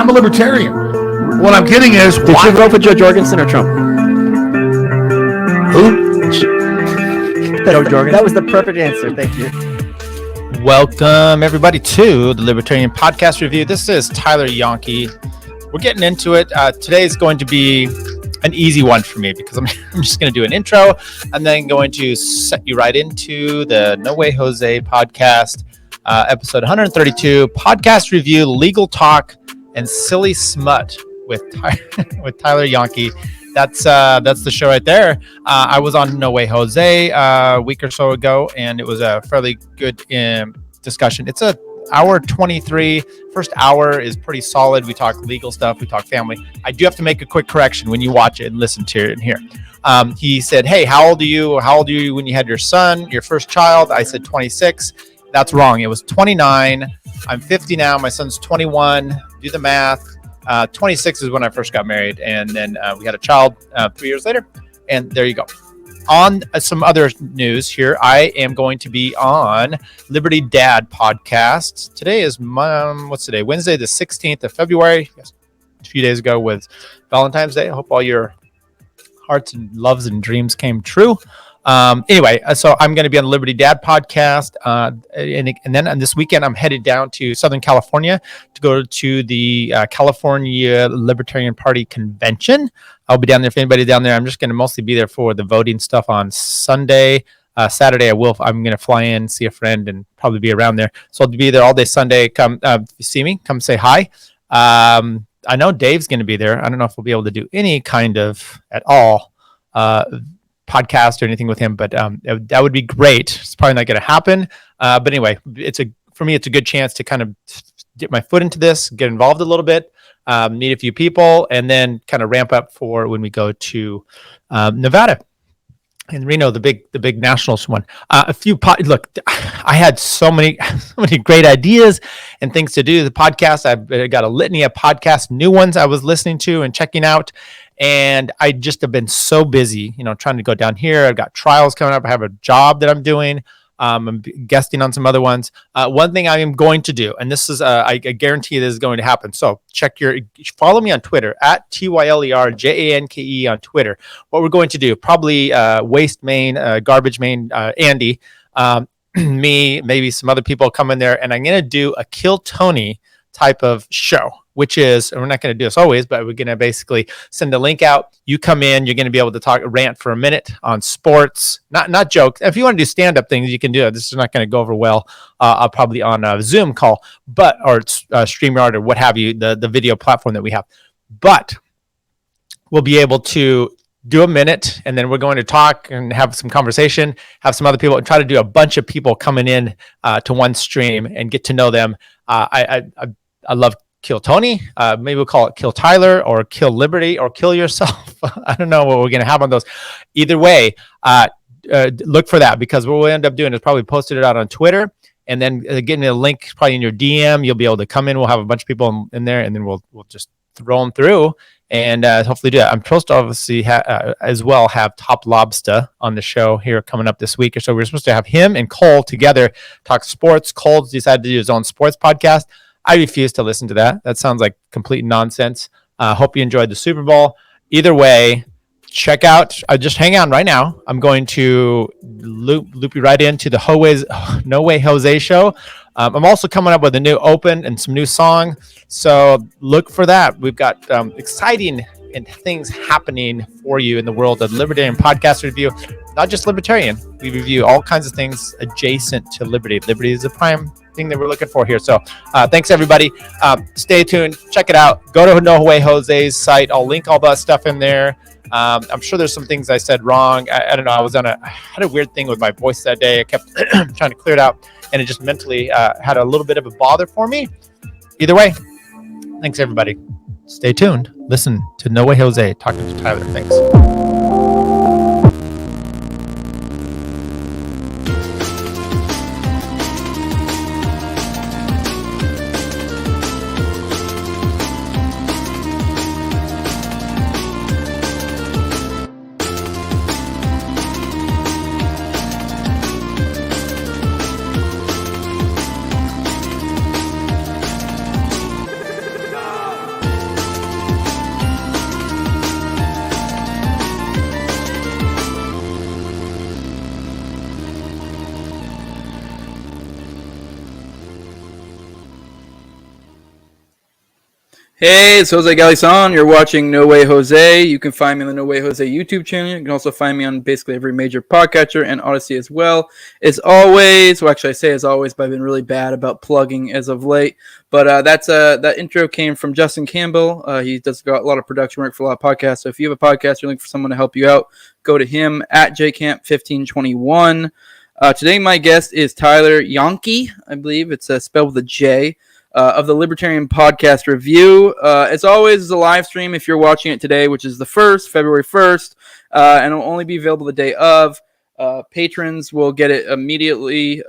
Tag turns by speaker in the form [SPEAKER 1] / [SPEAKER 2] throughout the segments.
[SPEAKER 1] I'm a libertarian. What I'm getting is,
[SPEAKER 2] did you vote for Joe Jorgensen or Trump?
[SPEAKER 1] Who?
[SPEAKER 2] Joe Jorgensen. That was the perfect answer. Thank you.
[SPEAKER 3] Welcome, everybody, to the Libertarian Podcast Review. This is Tyler Yonke. We're getting into it. Today is going to be an easy one for me because I'm just going to do an intro and then going to set you right into the NoWayJose podcast, episode 132, podcast review, legal talk, and silly smut with Tyler Yonke. That's the show right there. I was on NoWayJose a week or so ago, and it was a fairly good discussion. It's a hour 23. First hour is pretty solid. We talk legal stuff. We talk family. I do have to make a quick correction when you watch it and listen to it and hear. He said, "Hey, how old are you? How old are you when you had your son, your first child?" I said 26. That's wrong. It was 29. I'm 50 now. My son's 21. Do the math. 26 is when I first got married, and then we had a child 3 years later, and there you go. On some other news here, I am going to be on Liberty Dad podcast. Today is, what's today? Wednesday, the 16th of February. Yes, a few days ago was Valentine's Day. I hope all your hearts and loves and dreams came true. Anyway, so I'm going to be on the Liberty Dad podcast. And then on this weekend, I'm headed down to Southern California to go to the California Libertarian Party convention. I'll be down there. If anybody's down there, I'm just going to mostly be there for the voting stuff on Sunday. Saturday, I'm going to fly in, see a friend, and probably be around there. So I'll be there all day Sunday. Come see me. Come say hi. I know Dave's going to be there. I don't know if we'll be able to do any kind of at all podcast or anything with him, but that would be great. It's probably not going to happen. But anyway, for me, it's a good chance to kind of dip my foot into this, get involved a little bit, meet a few people, and then kind of ramp up for when we go to Nevada and Reno, the big nationals one. Look, I had so many great ideas and things to do. The podcast, I've got a litany of podcasts, new ones I was listening to and checking out. And I just have been so busy, trying to go down here. I've got trials coming up. I have a job that I'm doing. I'm guesting on some other ones. One thing I am going to do, and this is, I guarantee this is going to happen. So follow me on Twitter at TYLERJANKE on Twitter. What we're going to do, probably Waste Main, Garbage Main, Andy, me, maybe some other people come in there, and I'm going to do a Kill Tony type of show, which is, and we're not going to do this always, but we're going to basically send a link out. You come in, you're going to be able to rant for a minute on sports, not jokes. If you want to do stand-up things, you can do it. This is not going to go over well, probably on a Zoom call, or StreamYard or what have you, the video platform that we have. But we'll be able to do a minute, and then we're going to talk and have some conversation, have some other people, and try to do a bunch of people coming in to one stream and get to know them. I love Kill Tony. Maybe we'll call it Kill Tyler or Kill Liberty or Kill Yourself. I don't know what we're going to have on those. Either way, look for that, because what we'll end up doing is probably posting it out on Twitter, and then getting a link probably in your DM. You'll be able to come in. We'll have a bunch of people in there, and then we'll just throw them through and hopefully do that. I'm supposed to obviously as well have Top Lobster on the show here coming up this week or so. We're supposed to have him and Cole together talk sports. Cole's decided to do his own sports podcast. I refuse to listen to that. That sounds like complete nonsense. Hope you enjoyed the Super Bowl. Either way, check out, just hang on right now. I'm going to loop you right into the NoWayJose show. I'm also coming up with a new open and some new song. So look for that. We've got exciting and things happening for you in the world of Libertarian Podcast Review. Not just Libertarian. We review all kinds of things adjacent to Liberty. Liberty is the prime thing that we're looking for here. So thanks, everybody. Stay tuned. Check it out. Go to NoWayJose's site. I'll link all that stuff in there. I'm sure there's some things I said wrong. I don't know. I had a weird thing with my voice that day. I kept trying to clear it out, and it just mentally had a little bit of a bother for me. Either way, thanks, everybody. Stay tuned. Listen to NoWayJose talking to Tyler. Thanks.
[SPEAKER 4] Hey, it's Jose Galison. You're watching NoWayJose. You can find me on the NoWayJose YouTube channel. You can also find me on basically every major podcatcher and Odyssey as well. As always, well, actually I say as always, but I've been really bad about plugging as of late. But that intro came from Justin Campbell. He does a lot of production work for a lot of podcasts. So if you have a podcast, you're looking for someone to help you out, go to him at jcamp1521. Today my guest is Tyler Yonke. I believe it's spelled with a J. Of the Libertarian Podcast Review. As always, it's a live stream if you're watching it today, which is the 1st, February 1st, and it'll only be available the day of. Patrons will get it immediately,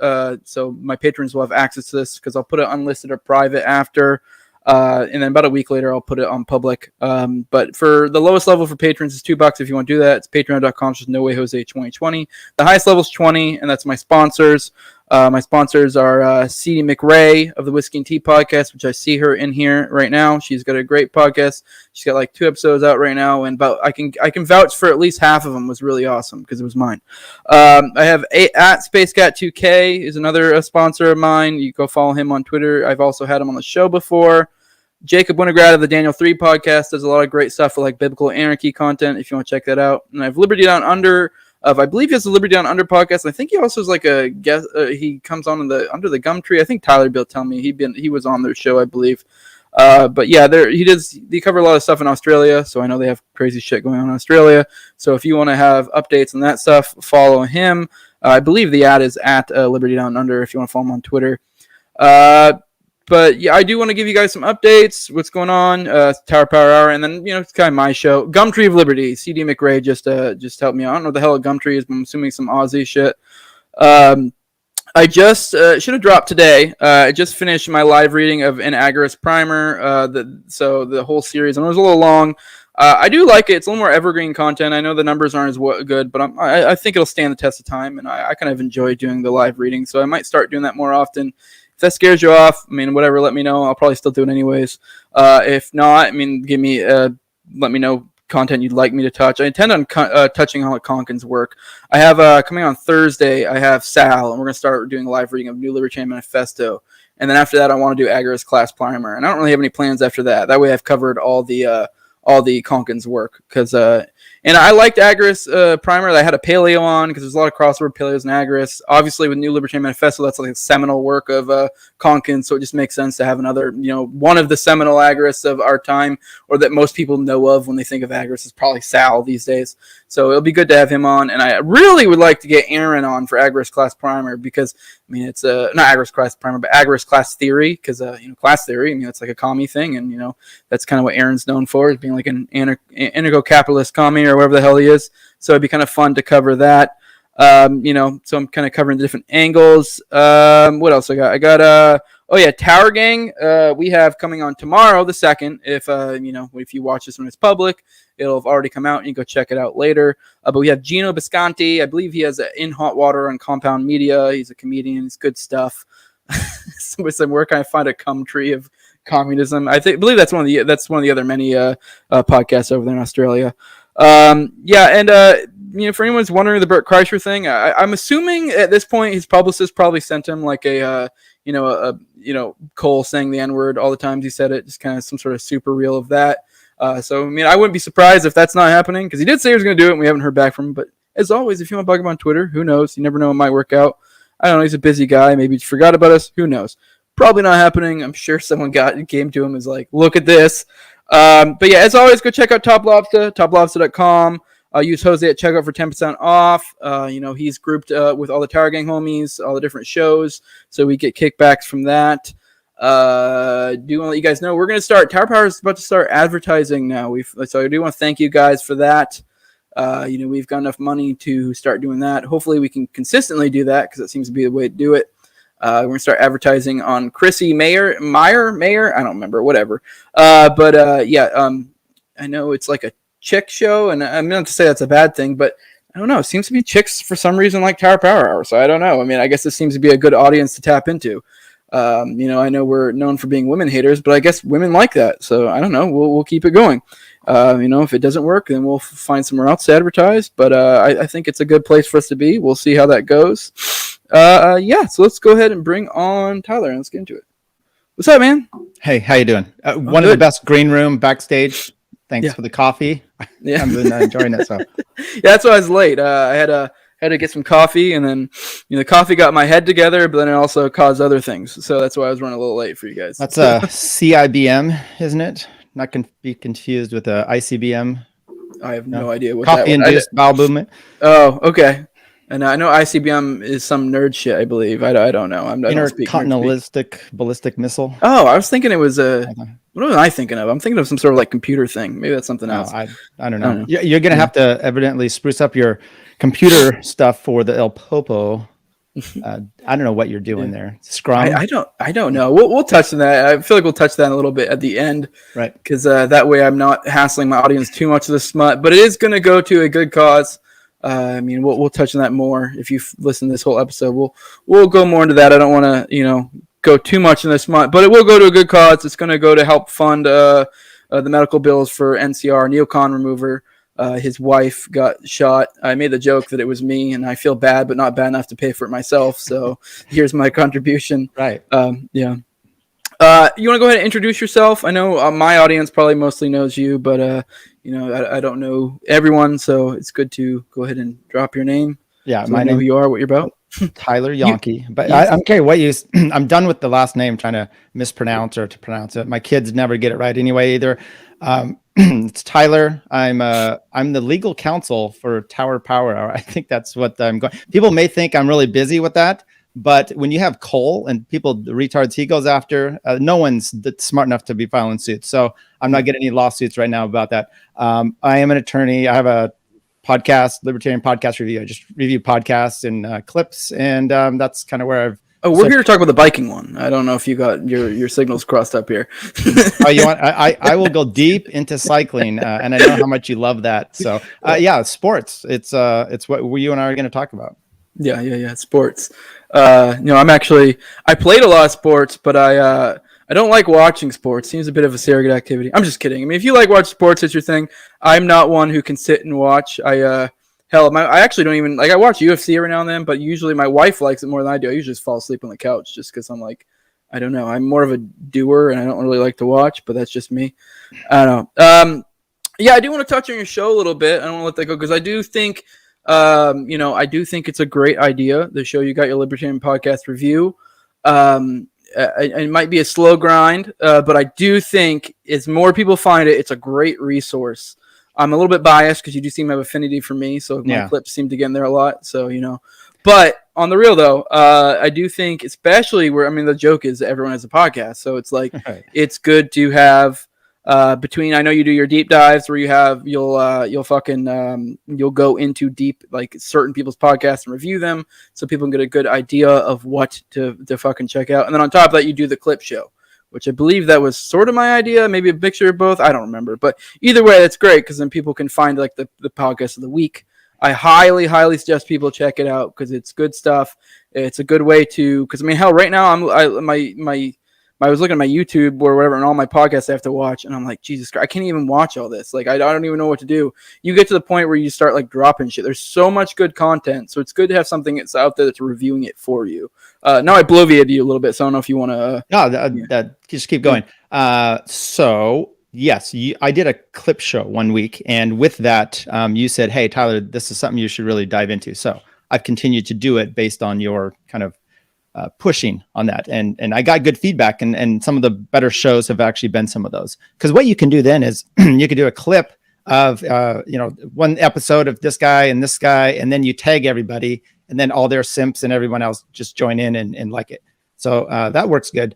[SPEAKER 4] so my patrons will have access to this because I'll put it unlisted or private after, and then about a week later I'll put it on public. But for the lowest level for patrons is $2 if you want to do that. It's patreon.com/NoWayJose2020. The highest level is $20, and that's my sponsors. My sponsors are C.D. McRae of the Whiskey and Tea Podcast, which I see her in here right now. She's got a great podcast. She's got like 2 episodes out right now, and I can vouch for at least half of them was really awesome because it was mine. I have at SpaceCat2K is another sponsor of mine. You go follow him on Twitter. I've also had him on the show before. Jacob Winograd of the Daniel 3 Podcast does a lot of great stuff for like biblical anarchy content if you want to check that out. And I have Liberty Down Under. I believe he has the Liberty Down Under podcast. I think he also is like a guest. He comes on under the Gumtree. I think Tyler will tell me he was on their show, I believe. But yeah, they cover a lot of stuff in Australia, so I know they have crazy shit going on in Australia. So if you want to have updates on that stuff, follow him. I believe the ad is at Liberty Down Under if you want to follow him on Twitter. But yeah, I do want to give you guys some updates. What's going on? Tower Power Hour, and then it's kind of my show. Gumtree of Liberty. C.D. McRae just helped me out. I don't know what the hell a Gumtree is, but I'm assuming some Aussie shit. I just should have dropped today. I just finished my live reading of An Agorist Primer. So the whole series, and it was a little long. I do like it. It's a little more evergreen content. I know the numbers aren't as good, but I think it'll stand the test of time, and I kind of enjoy doing the live reading, so I might start doing that more often. If that scares you off, whatever, let me know. I'll probably still do it anyways. If not, let me know content you'd like me to touch. I intend on touching on Konkin's work. I have coming on Thursday, I have Sal, and we're going to start doing a live reading of New Libertarian Manifesto. And then after that, I want to do Agorist Class Primer. And I don't really have any plans after that. That way I've covered all the Konkin's work. And I liked Agorist Primer. I had a paleo on because there's a lot of crossover paleos and Agorist. Obviously, with New Libertarian Manifesto, that's like a seminal work of Konkin, so it just makes sense to have another, one of the seminal Agorists of our time, or that most people know of when they think of Agorist, is probably Sal these days. So it'll be good to have him on. And I really would like to get Aaron on for Agorist Class Primer because, it's not Agorist Class Primer, but Agorist Class Theory, because, class theory, it's like a commie thing, and, that's kind of what Aaron's known for, is being like an anarcho-capitalist commie or whatever the hell he is. So it'd be kind of fun to cover that. So I'm kind of covering the different angles. What else I got? Tower Gang. We have coming on tomorrow, the 2nd. If you watch this when it's public, it'll have already come out and you can go check it out later. But we have Gino Bisconti. I believe he has In Hot Water on Compound Media. He's a comedian. It's good stuff. Somebody said, where can I find a cum tree of communism? I believe that's one of the other many podcasts over there in Australia. For anyone who's wondering the Bert Kreischer thing, I'm assuming at this point his publicist probably sent him like Cole saying the N-word all the times he said it, just kind of some sort of super reel of that. I wouldn't be surprised if that's not happening, because he did say he was going to do it and we haven't heard back from him. But as always, if you want to bug him on Twitter, who knows? You never know, it might work out. I don't know, he's a busy guy. Maybe he forgot about us. Who knows? Probably not came to him and was like, look at this. As always, go check out Top Lobster, toplobster.com. Use Jose at checkout for 10% off. He's grouped with all the Tower Gang homies, all the different shows, so we get kickbacks from that. Do want to let you guys know we're going to start. Tower Power is about to start advertising now. So I do want to thank you guys for that. We've got enough money to start doing that. Hopefully, we can consistently do that because it seems to be the way to do it. We're going to start advertising on Chrissy Meyer. I don't remember, whatever. I know it's like a chick show, and I'm not to say that's a bad thing, but I don't know. It seems to be chicks for some reason like Tower Power Hour, so I don't know. I guess this seems to be a good audience to tap into. I know we're known for being women haters, but I guess women like that, so I don't know. We'll keep it going. If it doesn't work, then we'll find somewhere else to advertise, but I think it's a good place for us to be. We'll see how that goes. So let's go ahead and bring on Tyler, and let's get into it. What's up, man?
[SPEAKER 3] Hey, how you doing? One of
[SPEAKER 4] good.
[SPEAKER 3] the best green room backstage. Thanks for the coffee.
[SPEAKER 4] Yeah,
[SPEAKER 3] I've been enjoying it. So
[SPEAKER 4] yeah, that's why I was late. I had to get some coffee, and then the coffee got my head together, but then it also caused other things. So that's why I was running a little late for you guys.
[SPEAKER 3] that's a CIBM, isn't it? Not be confused with a ICBM.
[SPEAKER 4] I have no idea what
[SPEAKER 3] Coffee induced bowel movement.
[SPEAKER 4] Oh, okay. And I know ICBM is some nerd shit, I believe. I don't know. I don't speak
[SPEAKER 3] Intercontinental ballistic missile.
[SPEAKER 4] Oh, I was thinking it was what was I thinking of? I'm thinking of some sort of like computer thing. Maybe that's something else.
[SPEAKER 3] I don't know. You're going to have to evidently spruce up your computer stuff for the El Pulpo. I don't know what you're doing there. Scrum?
[SPEAKER 4] I don't know. We'll touch on that. I feel like we'll touch that in a little bit at the end.
[SPEAKER 3] Right.
[SPEAKER 4] Because that way I'm not hassling my audience too much of the smut. But it is going to go to a good cause. I mean, we'll touch on that more if you've listened to this whole episode. We'll go more into that. I don't want to, go too much in this month, but it will go to a good cause. It's going to go to help fund the medical bills for NCR, neocon remover. His wife got shot. I made the joke that it was me, and I feel bad, but not bad enough to pay for it myself. So here's my contribution.
[SPEAKER 3] Right.
[SPEAKER 4] Yeah. You want to go ahead and introduce yourself? I know my audience probably mostly knows you, but I don't know everyone, so it's good to go ahead and drop your name.
[SPEAKER 3] Yeah,
[SPEAKER 4] so my name. Who you are, what you're about.
[SPEAKER 3] Tyler Yonke. But I'm okay. I'm done with the last name trying to mispronounce or to pronounce it. My kids never get it right anyway either. It's Tyler. I'm the legal counsel for Tower Power Hour. I think that's what I'm going. People may think I'm really busy with that. But when you have Cole and the retards he goes after, no one's smart enough to be filing suits. So I'm not getting any lawsuits right now about that. I am an attorney. I have a podcast, Libertarian Podcast Review. I just review podcasts and clips, and that's kind of where I've.
[SPEAKER 4] Oh, we're here to talk about the biking one. I don't know if you got your signals crossed up here.
[SPEAKER 3] Oh, you want? I will go deep into cycling, and I know how much you love that. So sports. It's what you and I are going to talk about.
[SPEAKER 4] Yeah. Sports. I played a lot of sports, but I don't like watching sports. Seems a bit of a surrogate activity. I'm just kidding. I mean, if you like watch sports, it's your thing. I'm not one who can sit and watch. I actually don't even I watch UFC every now and then, but usually my wife likes it more than I do. I usually just fall asleep on the couch just because I'm like, I don't know. I'm more of a doer and I don't really like to watch, but that's just me. I don't know. I do want to touch on your show a little bit. I don't want to let that go because I do think. I do think it's a great idea. The show you got your Libertarian Podcast Review. It might be a slow grind, but I do think as more people find it, it's a great resource. I'm a little bit biased because you do seem to have affinity for me, so my clips seem to get in there a lot. So but on the real though, I do think, especially the joke is that everyone has a podcast, so it's like it's good to have. Between I know you do your deep dives where you'll go into deep like certain people's podcasts and review them so people can get a good idea of what to fucking check out, and then on top of that you do the clip show, which I believe that was sort of my idea, maybe a mixture of both, I don't remember, but either way that's great because then people can find like the podcast of the week. I highly suggest people check it out because it's good stuff. It's a good way to hell right now I was looking at my YouTube or whatever and all my podcasts I have to watch, and I'm like, Jesus Christ, I can't even watch all this. Like, I don't even know what to do. You get to the point where you start like dropping shit. There's so much good content, so it's good to have something that's out there that's reviewing it for you. Now I bloviated you a little bit, so I don't know if you want to.
[SPEAKER 3] Just keep going. So yes, I did a clip show one week, and with that, you said, "Hey, Tyler, this is something you should really dive into." So I've continued to do it based on your kind of. Pushing on that, and I got good feedback, and some of the better shows have actually been some of those. Because what you can do then is you can do a clip of one episode of this guy, and then you tag everybody, and then all their simps and everyone else just join in and like it. So that works good.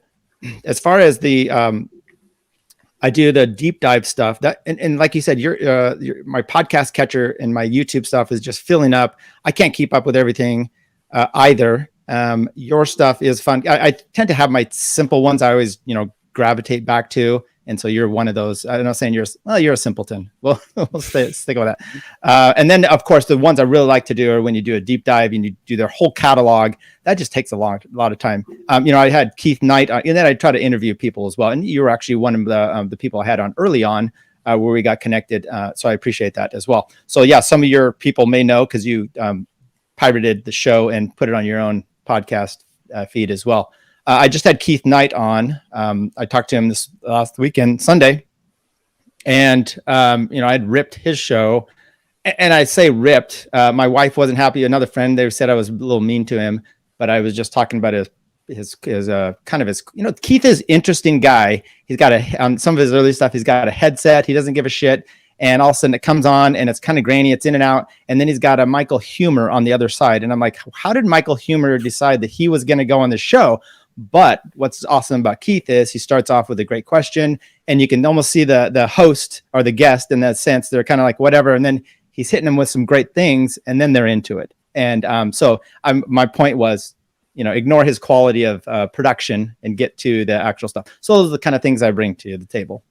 [SPEAKER 3] As far as the I do the deep dive stuff that, and like you said, my podcast catcher and my YouTube stuff is just filling up. I can't keep up with everything either. Your stuff is fun. I tend to have my simple ones I always, gravitate back to. And so you're one of those. I'm not saying you're a simpleton. Well, we'll stick with that. And then of course the ones I really like to do are when you do a deep dive and you do their whole catalog. That just takes a lot of time. I had Keith Knight, and then I try to interview people as well. And you were actually one of the people I had on early on where we got connected. So I appreciate that as well. So yeah, some of your people may know because you pirated the show and put it on your own podcast feed as well. I just had Keith Knight on. I talked to him this last weekend, Sunday, and I'd ripped his show. And I say ripped. My wife wasn't happy. Another friend, they said I was a little mean to him, but I was just talking about his Keith is interesting guy. He's got on some of his early stuff, he's got a headset. He doesn't give a shit. And all of a sudden it comes on and it's kind of grainy. It's in and out. And then he's got a Michael Humer on the other side. And I'm like, how did Michael Humer decide that he was going to go on the show? But what's awesome about Keith is he starts off with a great question, and you can almost see the host or the guest in that sense. They're kind of like whatever. And then he's hitting them with some great things, and then they're into it. And my point was, ignore his quality of production and get to the actual stuff. So those are the kind of things I bring to the table.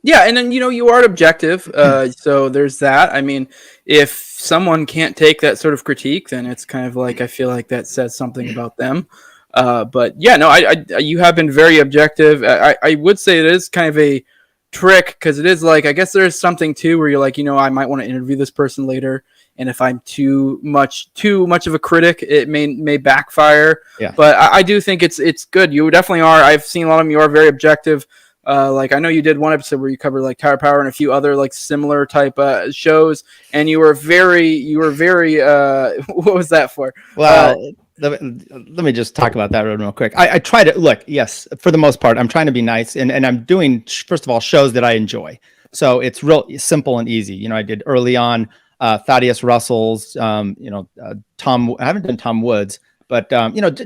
[SPEAKER 4] Yeah, and then you are objective, so there's that. I mean, if someone can't take that sort of critique, then it's kind of like I feel like that says something about them. But yeah, no, you have been very objective. I would say it is kind of a trick because it is like I guess there's something too where you're like I might want to interview this person later, and if I'm too much of a critic, it may backfire.
[SPEAKER 3] Yeah.
[SPEAKER 4] But I do think it's good. You definitely are. I've seen a lot of them. You are very objective. Like I know you did one episode where you covered like Tower Power and a few other like similar type shows, and you were very what was that for?
[SPEAKER 3] Well, let me just talk about that real quick. I try to look, yes, for the most part, I'm trying to be nice, and I'm doing first of all shows that I enjoy. So it's real simple and easy. I did early on Thaddeus Russell's, Tom. I haven't done Tom Woods, but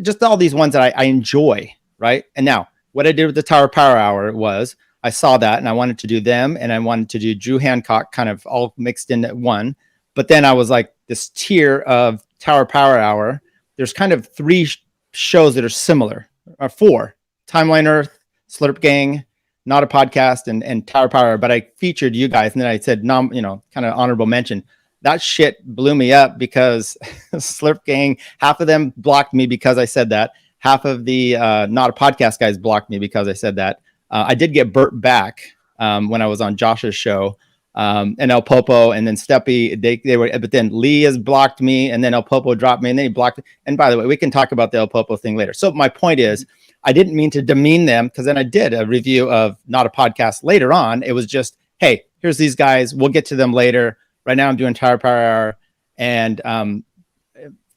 [SPEAKER 3] just all these ones that I enjoy, right? And now what I did with the Tower Power Hour was I saw that and I wanted to do them, and I wanted to do Drew Hancock kind of all mixed into one. But then I was like, this tier of Tower Power Hour, there's kind of three shows that are similar, or four: Timeline Earth, Slurp Gang, Not a Podcast, and Tower Power. But I featured you guys, and then I said, kind of honorable mention. That shit blew me up because Slurp Gang, half of them blocked me because I said that. Half of the Not a Podcast guys blocked me because I said that. I did get Bert back when I was on Josh's show, and El Pulpo, and then Steppy. They were, but then Lee has blocked me, and then El Pulpo dropped me, and then he blocked. And by the way, we can talk about the El Pulpo thing later. So my point is, I didn't mean to demean them, because then I did a review of Not a Podcast later on. It was just, hey, here's these guys. We'll get to them later. Right now, I'm doing Tower Power Hour, and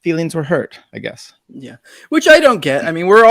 [SPEAKER 3] feelings were hurt, I guess.
[SPEAKER 4] Yeah, which I don't get. I mean, we're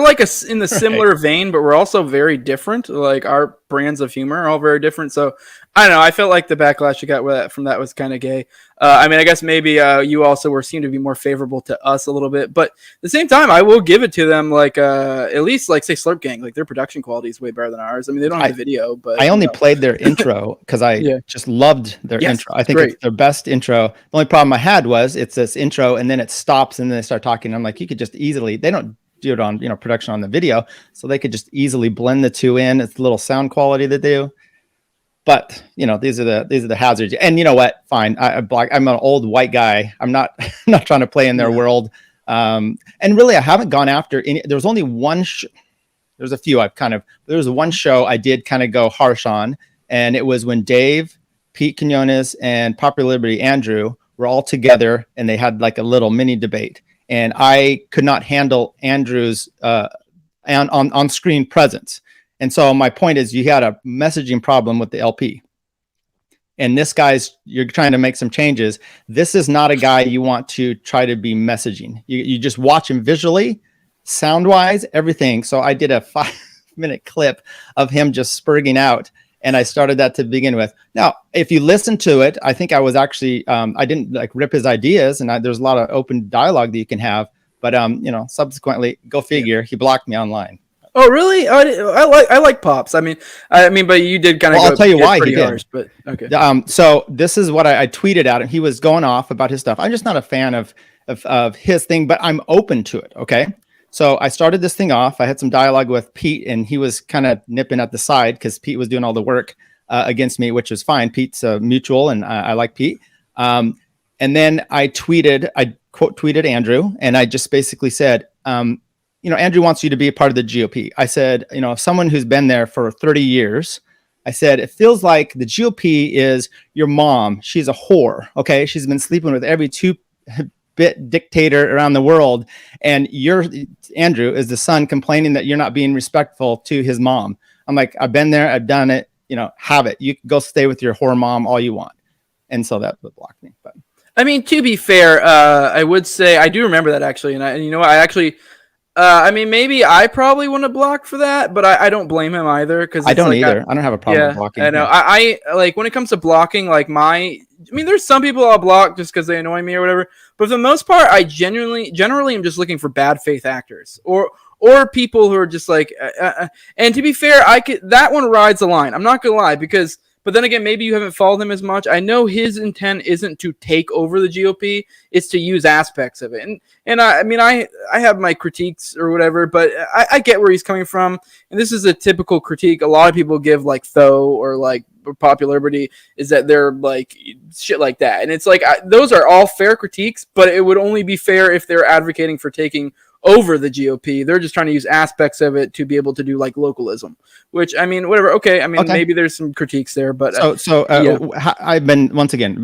[SPEAKER 4] like in the similar vein, but we're also very different. Like our brands of humor are all very different. So I don't know. I felt like the backlash you got from that was kind of gay. I mean, I guess maybe you also seem to be more favorable to us a little bit, but at the same time, I will give it to them. Like at least like say Slurp Gang, like their production quality is way better than ours. I mean, they don't have the video, but
[SPEAKER 3] I only played their intro because I just loved their intro. I think it's their best intro. The only problem I had was it's this intro and then it stops and then they start talking. I'm like, you could just easily, they don't do it on, production on the video. So they could just easily blend the two in. It's a little sound quality they do. But, these are the hazards. And you know what? Fine. I'm an old white guy. I'm not trying to play in their world. And really, I haven't gone after any. There's only one. There's a few there was one show I did kind of go harsh on. And it was when Dave, Pete Quinones, and Popular Liberty Andrew were all together and they had like a little mini debate. And I could not handle Andrew's on-screen presence. And so my point is you had a messaging problem with the LP. And this guy's, you're trying to make some changes. This is not a guy you want to try to be messaging. You just watch him visually, sound-wise, everything. So I did a 5-minute clip of him just spurging out. And I started that to begin with. Now, if you listen to it, I think I was actually, I didn't like rip his ideas. And there's a lot of open dialogue that you can have. But, subsequently, go figure, he blocked me online.
[SPEAKER 4] Oh, really? I like Pops. I mean, but you did kind of.
[SPEAKER 3] Well, I'll tell you why he did.
[SPEAKER 4] Harsh, but okay.
[SPEAKER 3] So this is what I tweeted at him. He was going off about his stuff. I'm just not a fan of his thing, but I'm open to it. Okay. So I started this thing off. I had some dialogue with Pete, and he was kind of nipping at the side because Pete was doing all the work against me, which was fine. Pete's mutual, and I like Pete. And then I quote tweeted Andrew, and I just basically said, Andrew wants you to be a part of the GOP. I said, someone who's been there for 30 years, I said, it feels like the GOP is your mom. She's a whore. Okay. She's been sleeping with every 2
[SPEAKER 2] spit dictator around the world, and Andrew is the son complaining that you're not being respectful to his mom. I'm like, I've been there, I've done it. Have it. You can go stay with your whore mom all you want. And so that would block me. But
[SPEAKER 4] I mean, to be fair, I would say I do remember that actually, and I actually. I mean, maybe I probably wouldn't have blocked for that, but I don't blame him either. Because
[SPEAKER 2] I don't either. I don't have a problem with blocking.
[SPEAKER 4] I know. I like when it comes to blocking, like I mean, there's some people I'll block just because they annoy me or whatever. But for the most part, I generally am just looking for bad faith actors or people who are just like. And to be fair, that one rides the line. I'm not gonna lie because. But then again, maybe you haven't followed him as much. I know his intent isn't to take over the GOP; it's to use aspects of it. And I mean, I have my critiques or whatever, but I get where he's coming from. And this is a typical critique a lot of people give, like Tho or like Popular Liberty, is that they're like shit like that. And it's like those are all fair critiques, but it would only be fair if they're advocating for taking over the GOP. They're just trying to use aspects of it to be able to do like localism, which I mean, whatever. Okay. I mean, maybe there's some critiques there, but
[SPEAKER 2] I've been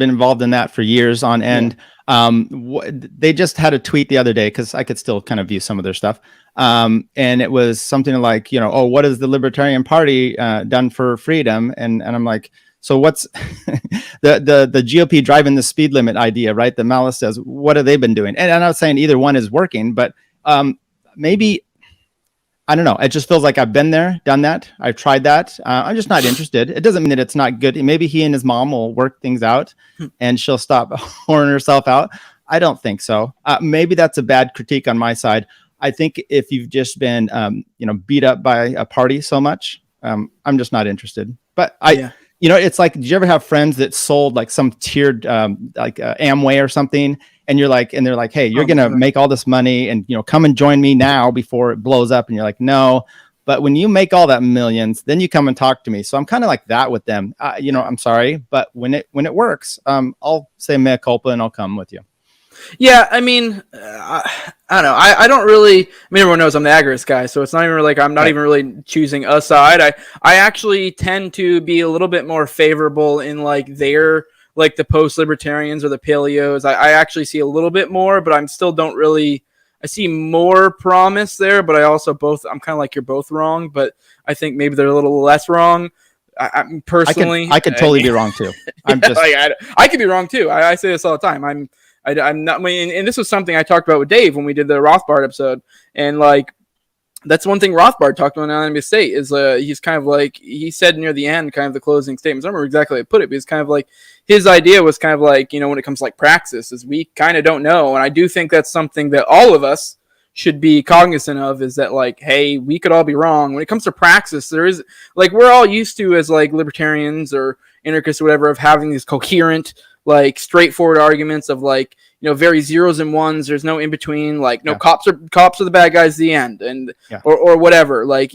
[SPEAKER 2] involved in that for years on end. They just had a tweet the other day because I could still kind of view some of their stuff. And it was something like, what has the Libertarian Party done for freedom? And I'm like, so what's the GOP driving the speed limit idea, right? The Malice says, what have they been doing? And I'm not saying either one is working, but maybe, I don't know. It just feels like I've been there, done that. I've tried that. I'm just not interested. It doesn't mean that it's not good. Maybe he and his mom will work things out and she'll stop whoring herself out. I don't think so. Maybe that's a bad critique on my side. I think if you've just been, beat up by a party so much, I'm just not interested. But it's like, did you ever have friends that sold like some tiered, Amway or something? And they're like, hey, you're going to make all this money and, come and join me now before it blows up. And you're like, no, but when you make all that millions, then you come and talk to me. So I'm kind of like that with them. I'm sorry, but when it works, I'll say mea culpa and I'll come with you.
[SPEAKER 4] Yeah, I mean, I don't know. I don't really. I mean, everyone knows I'm the agorist guy, so it's not even like I'm not even really choosing a side. I actually tend to be a little bit more favorable in like the post-libertarians or the paleos. I actually see a little bit more, but I'm still don't really. I see more promise there, but I also I'm kind of like you're both wrong, but I think maybe they're a little less wrong. I personally,
[SPEAKER 2] I could totally be wrong too. I'm just.
[SPEAKER 4] I could be wrong too. I say this all the time. I'm not, and this was something I talked about with Dave when we did the Rothbard episode, and like that's one thing Rothbard talked about on Anonymous State is he's kind of like he said near the end, kind of the closing statements. I don't remember exactly how he put it, but it's kind of like his idea was kind of like when it comes to like praxis, is we kind of don't know, and I do think that's something that all of us should be cognizant of, is that like, hey, we could all be wrong when it comes to praxis. There is like we're all used to as like libertarians or anarchists or whatever of having these coherent, like straightforward arguments of like very zeros and ones. There's no in between. Like cops are the bad guys at the end, and or whatever. Like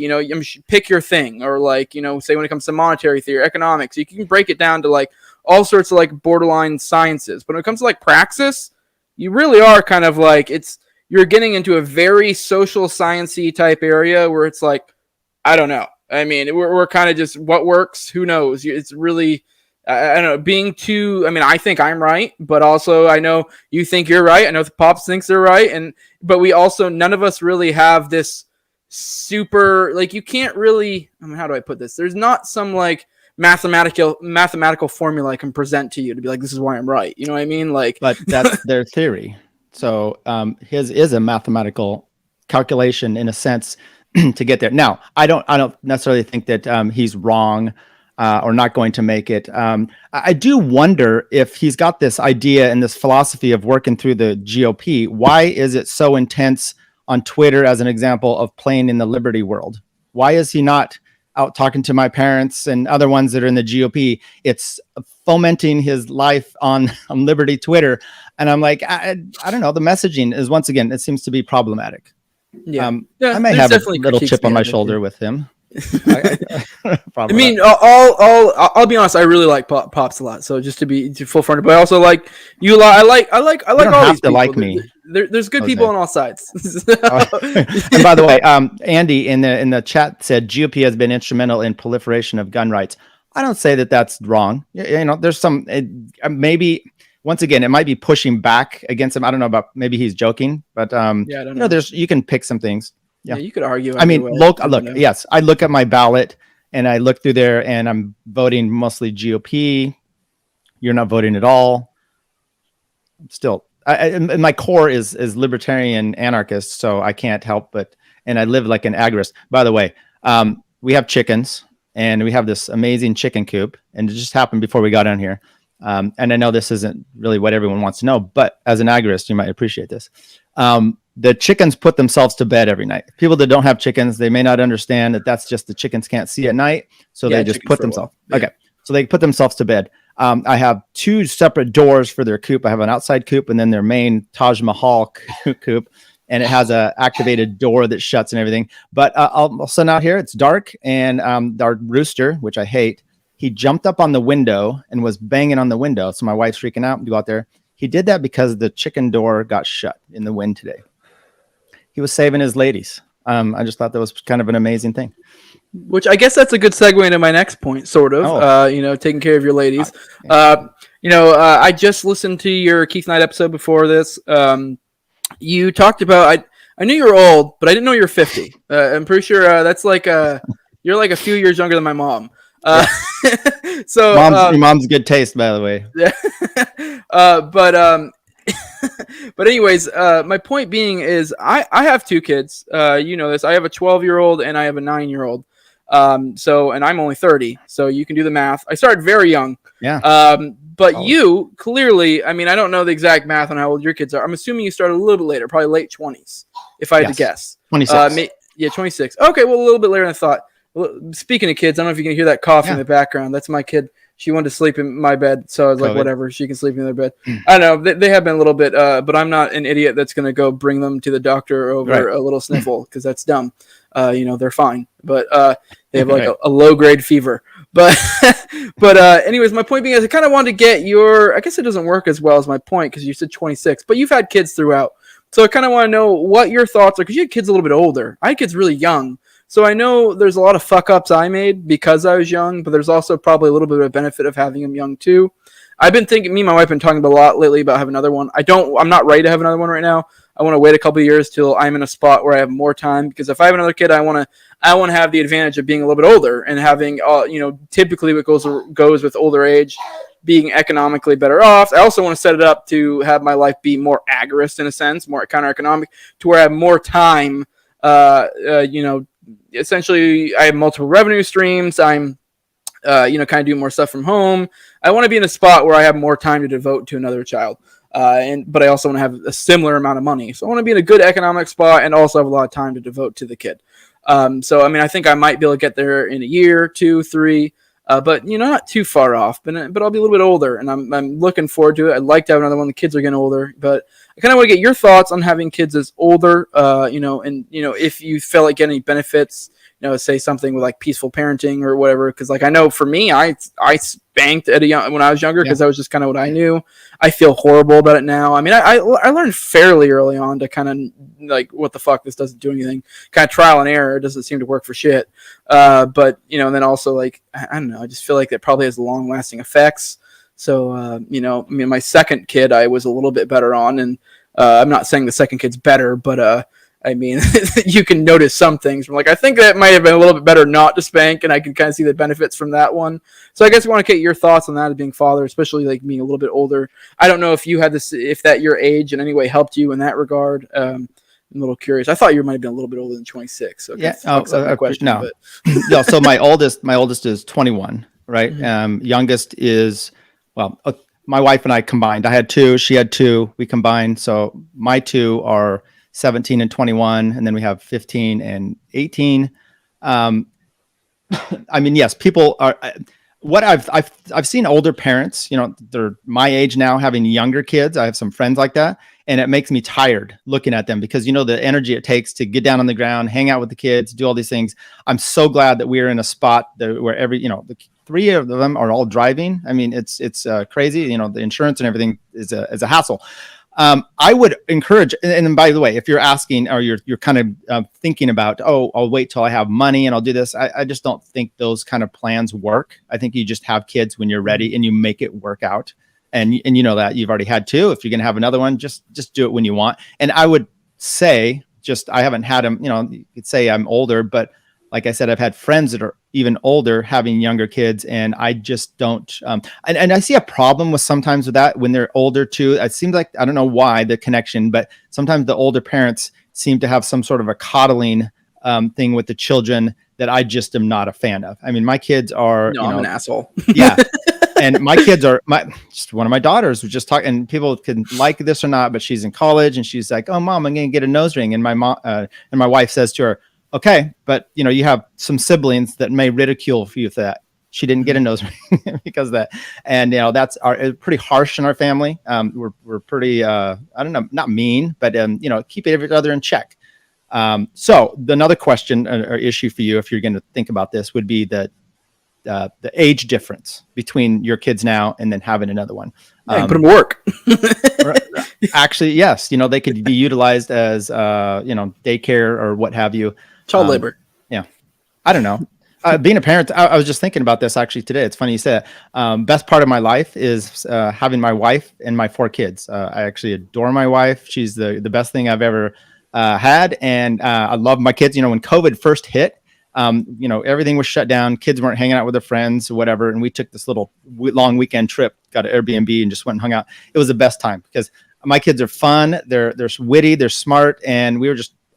[SPEAKER 4] pick your thing, or like say when it comes to monetary theory, economics, you can break it down to like all sorts of like borderline sciences. But when it comes to like praxis, you really are kind of like you're getting into a very social sciencey type area where it's like I don't know. I mean, we're kind of just what works. Who knows? It's really. I don't know, being too. I mean, I think I'm right, but also I know you think you're right. I know the Pops thinks they're right, but we also none of us really have this super like you can't really. I mean, how do I put this? There's not some like mathematical formula I can present to you to be like this is why I'm right. You know what I mean? Like,
[SPEAKER 2] but that's their theory. So his is a mathematical calculation in a sense to get there. Now, I don't necessarily think that he's wrong. Or not going to make it. I do wonder if he's got this idea and this philosophy of working through the GOP. Why is it so intense on Twitter, as an example, of playing in the liberty world? Why is he not out talking to my parents and other ones that are in the GOP? It's fomenting his life on liberty Twitter. And I'm like, I don't know. The messaging is, once again, it seems to be problematic.
[SPEAKER 4] Yeah,
[SPEAKER 2] I may have a little chip on my shoulder with him.
[SPEAKER 4] I mean, I'll be honest. I really like Pops a lot. So just to be full fronted, but I also like you a lot. I like all these people.
[SPEAKER 2] Like me.
[SPEAKER 4] There's good people on all sides.
[SPEAKER 2] And by the way, Andy in the chat said GOP has been instrumental in proliferation of gun rights. I don't say that that's wrong. There's some maybe once again, it might be pushing back against him. I don't know about, maybe he's joking, but
[SPEAKER 4] I don't know.
[SPEAKER 2] you can pick some things.
[SPEAKER 4] Yeah, you could argue.
[SPEAKER 2] I mean, yes, I look at my ballot and I look through there and I'm voting mostly GOP. You're not voting at all. Still, my core is libertarian anarchist, so I can't help but, and I live like an agorist. By the way, we have chickens and we have this amazing chicken coop, and it just happened before we got on here. And I know this isn't really what everyone wants to know, but as an agorist, you might appreciate this. The chickens put themselves to bed every night. People that don't have chickens, they may not understand that that's just the chickens can't see at night. So they just put themselves. Okay. So they put themselves to bed. I have 2 separate doors for their coop. I have an outside coop and then their main Taj Mahal coop. And it has a activated door that shuts and everything. But I'll send out here. It's dark. And our rooster, which I hate, he jumped up on the window and was banging on the window. So my wife's freaking out. Go out there. He did that because the chicken door got shut in the wind today. He was saving his ladies. I just thought that was kind of an amazing thing.
[SPEAKER 4] Which I guess that's a good segue into my next point, sort of. Taking care of your ladies. I just listened to your Keith Knight episode before this. You talked about I knew you were old, but I didn't know you were 50. I'm pretty sure that's like you're like a few years younger than my mom. So
[SPEAKER 2] your mom's good taste, by the way.
[SPEAKER 4] But anyways, my point being is I have 2 kids. You know this. I have a 12-year-old and I have a 9-year-old. And I'm only 30, so you can do the math. I started very young.
[SPEAKER 2] Yeah.
[SPEAKER 4] But you clearly, I mean, I don't know the exact math on how old your kids are. I'm assuming you started a little bit later, probably late 20s, if I had to guess.
[SPEAKER 2] 26.
[SPEAKER 4] 26. Okay, well, a little bit later than I thought. Well, speaking of kids, I don't know if you can hear that cough in the background. That's my kid. She wanted to sleep in my bed, so I was like, whatever, she can sleep in their bed. I don't know. They have been a little bit, but I'm not an idiot that's going to go bring them to the doctor over a little sniffle, because that's dumb. They're fine, but they have like a low-grade fever. But anyways, my point being is I kind of wanted to get I guess it doesn't work as well as my point because you said 26, but you've had kids throughout. So I kind of want to know what your thoughts are, because you had kids a little bit older. I had kids really young. So I know there's a lot of fuck-ups I made because I was young, but there's also probably a little bit of a benefit of having them young too. I've been thinking, me and my wife have been talking a lot lately about having another one. I'm not ready to have another one right now. I want to wait a couple of years till I'm in a spot where I have more time, because if I have another kid, I want to have the advantage of being a little bit older and having, typically what goes with older age, being economically better off. I also want to set it up to have my life be more agorist in a sense, more counter-economic, to where I have more time. Essentially, I have multiple revenue streams. I'm, kind of doing more stuff from home. I want to be in a spot where I have more time to devote to another child. But I also want to have a similar amount of money. So I want to be in a good economic spot and also have a lot of time to devote to the kid. I think I might be able to get there in a year, 2, 3, but not too far off. But I'll be a little bit older, and I'm looking forward to it. I'd like to have another one. The kids are getting older, but I kind of want to get your thoughts on having kids as older. If you feel like getting any benefits. Say something with like peaceful parenting or whatever. Because like I know for me, I spanked when I was younger because that was just kind of what I knew. I feel horrible about it now. I mean, I learned fairly early on to kind of like, what the fuck, this doesn't do anything. Kind of trial and error. It doesn't seem to work for shit. And then also like, I don't know. I just feel like that probably has long lasting effects. So, my second kid, I was a little bit better on, and I'm not saying the second kid's better, but you can notice some things from like, I think that might have been a little bit better not to spank, and I can kind of see the benefits from that one. So I guess I want to get your thoughts on that as being father, especially like being a little bit older. I don't know if you had this, if that your age in any way helped you in that regard. I'm a little curious. I thought you might have been a little bit older than 26. So question.
[SPEAKER 2] No. No. So my oldest is 21, right?
[SPEAKER 4] Mm-hmm.
[SPEAKER 2] Youngest is, my wife and I combined. I had 2, she had 2, we combined. So my 2 are 17 and 21, and then we have 15 and 18. Yes, people are. What I've seen older parents, they're my age now, having younger kids. I have some friends like that, and it makes me tired looking at them because the energy it takes to get down on the ground, hang out with the kids, do all these things. I'm so glad that we're in a spot where the 3 of them are all driving. I mean, it's crazy. The insurance and everything is a hassle. I would encourage, and by the way, if you're asking or you're kind of thinking about, I'll wait till I have money and I'll do this. I just don't think those kind of plans work. I think you just have kids when you're ready and you make it work out. and you know that you've already had two. If you're going to have another one, just do it when you want. And I would say, I haven't had them, you could say I'm older, but like I said, I've had friends that are even older having younger kids, and I just don't. And I see a problem with sometimes with that when they're older too. It seems like, I don't know why the connection, but sometimes the older parents seem to have some sort of a coddling thing with the children that I just am not a fan of. I mean, my kids are.
[SPEAKER 4] No, I'm an asshole.
[SPEAKER 2] Yeah. And my kids are just one of my daughters was just talking, and people can like this or not, but she's in college and she's like, "Oh, Mom, I'm going to get a nose ring." And my mom and my wife says to her, "Okay, but you have some siblings that may ridicule you for that." She didn't get a nose ring because of that. And that's pretty harsh in our family. We're pretty I don't know, not mean, but keep each other in check. So another question or issue for you, if you're going to think about this, would be the age difference between your kids now and then having another one.
[SPEAKER 4] Put them to work.
[SPEAKER 2] Actually, yes. They could be utilized as daycare or what have you.
[SPEAKER 4] Child labor.
[SPEAKER 2] Yeah. I don't know. Being a parent, I was just thinking about this actually today. It's funny you said it. Best part of my life is having my wife and my 4 kids. I actually adore my wife. She's the best thing I've ever had. And I love my kids. When COVID first hit, everything was shut down. Kids weren't hanging out with their friends or whatever. And we took this little long weekend trip, got an Airbnb and just went and hung out. It was the best time because my kids are fun. They're witty, they're smart. And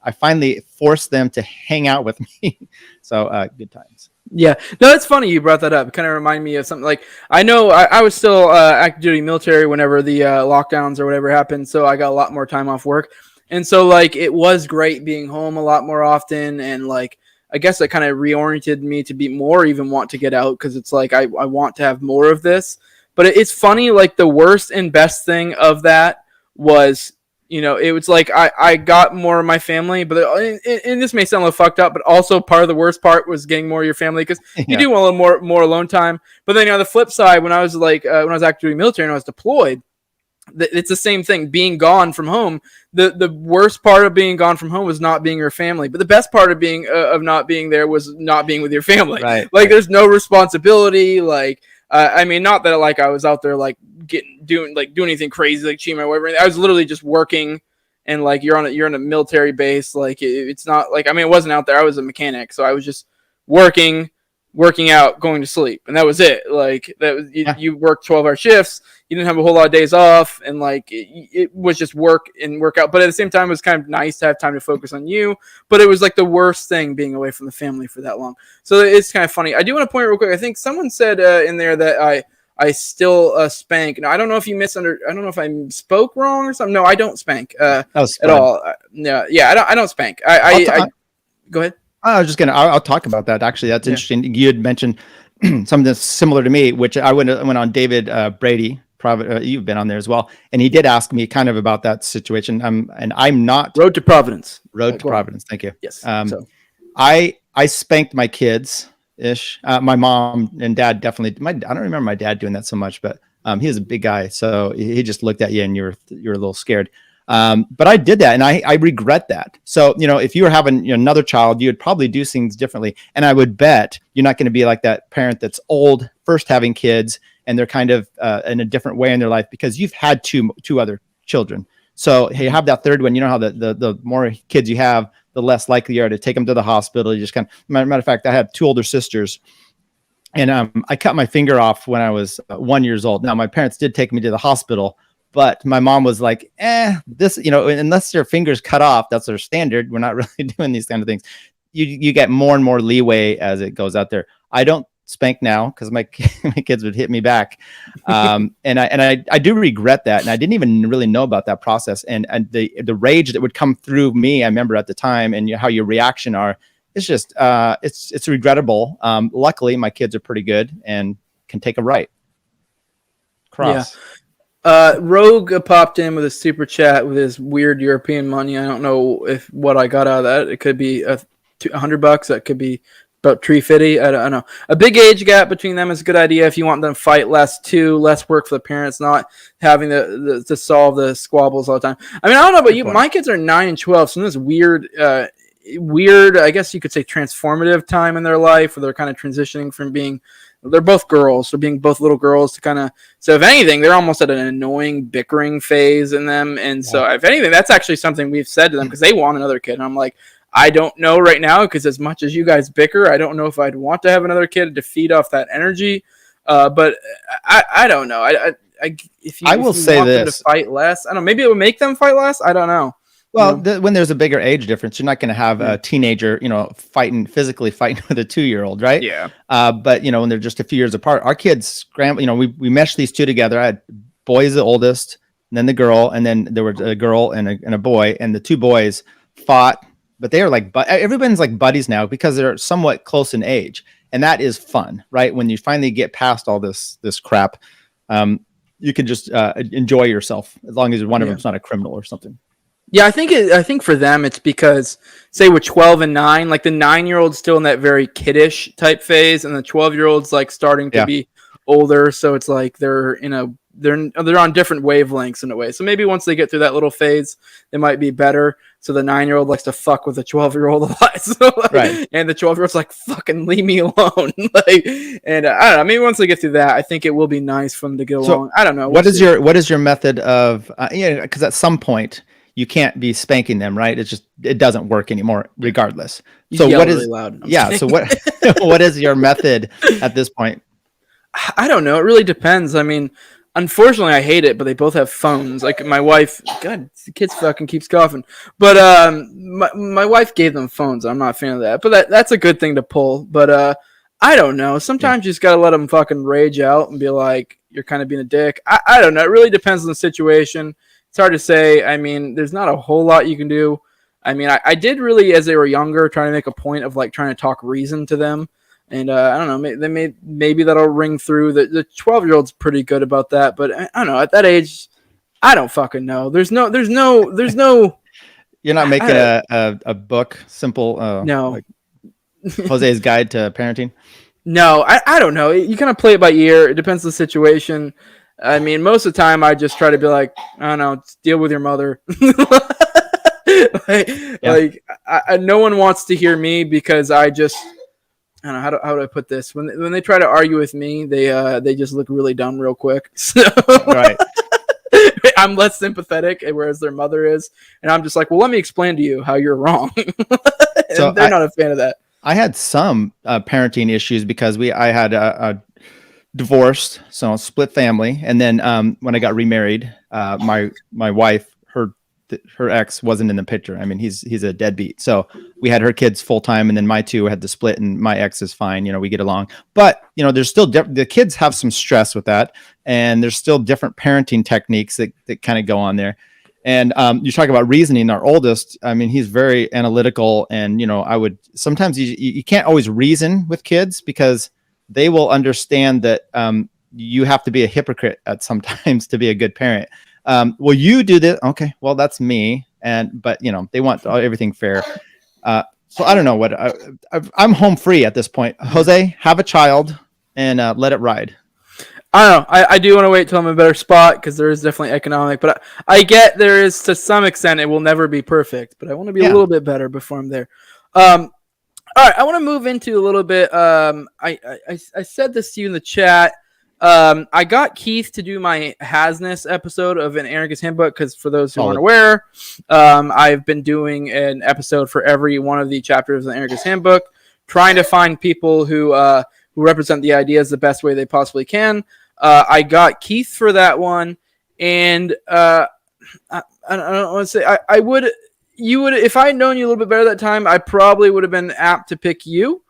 [SPEAKER 2] I finally forced them to hang out with me. So good times.
[SPEAKER 4] Yeah, no, it's funny you brought that up. It kind of reminded me of something like, I know I was still active duty military whenever the lockdowns or whatever happened. So I got a lot more time off work. And so it was great being home a lot more often. And I guess that kind of reoriented me to be more even want to get out because it's I want to have more of this. But it's funny, the worst and best thing of that was, it was I got more of my family, but and this may sound a little fucked up, but also part of the worst part was getting more of your family because you do want a little more alone time. But then on the flip side, when I was when I was active duty military and I was deployed, it's the same thing. Being gone from home, the worst part of being gone from home was not being your family, but the best part of being of not being there was not being with your family.
[SPEAKER 2] Right.
[SPEAKER 4] There's no responsibility. I mean, not that I was out there doing anything crazy cheating or whatever. I was literally just working, and you're on a military base. It's not I mean, it wasn't out there. I was a mechanic, so I was just working out, going to sleep, and that was it. You worked 12-hour shifts. You didn't have a whole lot of days off, and it was just work and work out. But at the same time, it was kind of nice to have time to focus on you. But it was the worst thing being away from the family for that long. So it's kind of funny. I do want to point real quick. I think someone said in there that I still spank. Now I don't know if you I don't know if I spoke wrong or something. No, I don't spank at all. No, yeah, I don't spank. I go ahead.
[SPEAKER 2] I was just I'll talk about that. Actually, that's interesting. You had mentioned something that's similar to me, which I went on David Brady. You've been on there as well, and he did ask me kind of about that situation. And I'm not
[SPEAKER 4] Road to Providence.
[SPEAKER 2] Providence. Thank you.
[SPEAKER 4] Yes.
[SPEAKER 2] I spanked my kids ish. My mom and dad definitely. I don't remember my dad doing that so much, but he was a big guy, so he just looked at you and you're a little scared. But I did that, and I regret that. So, if you were having another child, you would probably do things differently. And I would bet you're not going to be like that parent that's old, first having kids, and they're kind of in a different way in their life because you've had two other children. So you have that third one. You know how the more kids you have, the less likely you are to take them to the hospital. You just matter of fact, I have 2 older sisters. And I cut my finger off when I was 1 year old. Now, my parents did take me to the hospital, but my mom was like, this, unless your finger's cut off, that's our standard. We're not really doing these kind of things. You get more and more leeway as it goes out there. I don't spank now because my kids would hit me back. And I do regret that. And I didn't even really know about that process. And the rage that would come through me, I remember at the time, and how your reaction are, it's just, it's regrettable. Luckily my kids are pretty good and can take a right. Cross.
[SPEAKER 4] Yeah. Rogue popped in with a super chat with his weird European money. I don't know what I got out of that. It could be $100. That could be about $350. I don't know. A big age gap between them is a good idea if you want them to fight less too. Less work for the parents, not having to solve the squabbles all the time. I mean, I don't know about you. My kids are 9 and 12, so this weird, I guess you could say transformative time in their life where they're kind of transitioning from being they're both girls, so being both little girls to kind of, so if anything, they're almost at an annoying bickering phase in them. And so if anything, that's actually something we've said to them because they want another kid. And I'm like, I don't know right now because as much as you guys bicker, I don't know if I'd want to have another kid to feed off that energy. But I don't know. If you want them to fight less, I don't know. Maybe it would make them fight less. I don't know.
[SPEAKER 2] Well, when there's a bigger age difference, you're not going to have a teenager, physically fighting with a 2-year-old, right?
[SPEAKER 4] Yeah.
[SPEAKER 2] But when they're just a few years apart, our kids scramble. We meshed these two together. I had boys, the oldest, and then the girl, and then there was a girl and a boy, and the two boys fought. But they are like, everyone's like buddies now because they're somewhat close in age, and that is fun, right? When you finally get past all this crap, you can just enjoy yourself as long as one of them's not a criminal or something.
[SPEAKER 4] Yeah, I think for them it's because, say, with 12 and 9, like the 9-year-old's still in that very kiddish type phase, and the 12-year-old's like starting to be older. So it's like they're on different wavelengths in a way. So maybe once they get through that little phase, they might be better. So the 9-year-old likes to fuck with the 12-year-old a lot. So
[SPEAKER 2] right.
[SPEAKER 4] And the 12-year-old's like, fucking leave me alone. And I don't know. Maybe once they get through that, I think it will be nice for them to get along. I don't know.
[SPEAKER 2] What is your method of? Because at some point you can't be spanking them, right? It doesn't work anymore, regardless. So what is?
[SPEAKER 4] Really loud.
[SPEAKER 2] So what is your method at this point?
[SPEAKER 4] I don't know. It really depends. I mean, unfortunately, I hate it, but they both have phones. Like my wife, God, the kids fucking keeps coughing. But my wife gave them phones. I'm not a fan of that. But that's a good thing to pull. But I don't know. Sometimes you just gotta let them fucking rage out and be like, you're kind of being a dick. I don't know. It really depends on the situation. It's hard to say. I mean, there's not a whole lot you can do. I mean, I did really, as they were younger, try to make a point of like trying to talk reason to them. And I don't know, maybe that'll ring through. The 12-year-old's pretty good about that, but I don't know. At that age, I don't fucking know. There's no.
[SPEAKER 2] You're not making a book, simple.
[SPEAKER 4] No.
[SPEAKER 2] Like Jose's Guide to Parenting.
[SPEAKER 4] No, I don't know. You kind of play it by ear. It depends on the situation. I mean, most of the time, I just try to be like, I don't know, just deal with your mother. No one wants to hear me because I don't know how do I put this. When they try to argue with me, they just look really dumb real quick. So
[SPEAKER 2] Right.
[SPEAKER 4] I'm less sympathetic, whereas their mother is, and I'm just like, well, let me explain to you how you're wrong. So they're not a fan of that.
[SPEAKER 2] I had some parenting issues because I had a divorced, so split family, and then when I got remarried, my wife, her ex wasn't in the picture. I mean, he's a deadbeat. So we had her kids full time, and then my two had to split, and my ex is fine. We get along, but there's still the kids have some stress with that, and there's still different parenting techniques that kind of go on there. And you talk about reasoning. Our oldest, I mean, he's very analytical, and I would sometimes you can't always reason with kids because they will understand that you have to be a hypocrite at sometimes to be a good parent. Well, you do this. Okay, well, that's me. But they want everything fair. So I don't know what I'm home free at this point. Jose, have a child and let it ride.
[SPEAKER 4] I don't know. I do want to wait till I'm in a better spot because there is definitely economic, but I get there is to some extent it will never be perfect, but I want to be a little bit better before I'm there. All right, I want to move into a little bit. I said this to you in the chat. I got Keith to do my Hasness episode of an Anarchist Handbook because for those who aren't aware, I've been doing an episode for every one of the chapters of the Anarchist Handbook, trying to find people who represent the ideas the best way they possibly can. I got Keith for that one, and I don't want to say I would. You would, if I had known you a little bit better that time, I probably would have been apt to pick you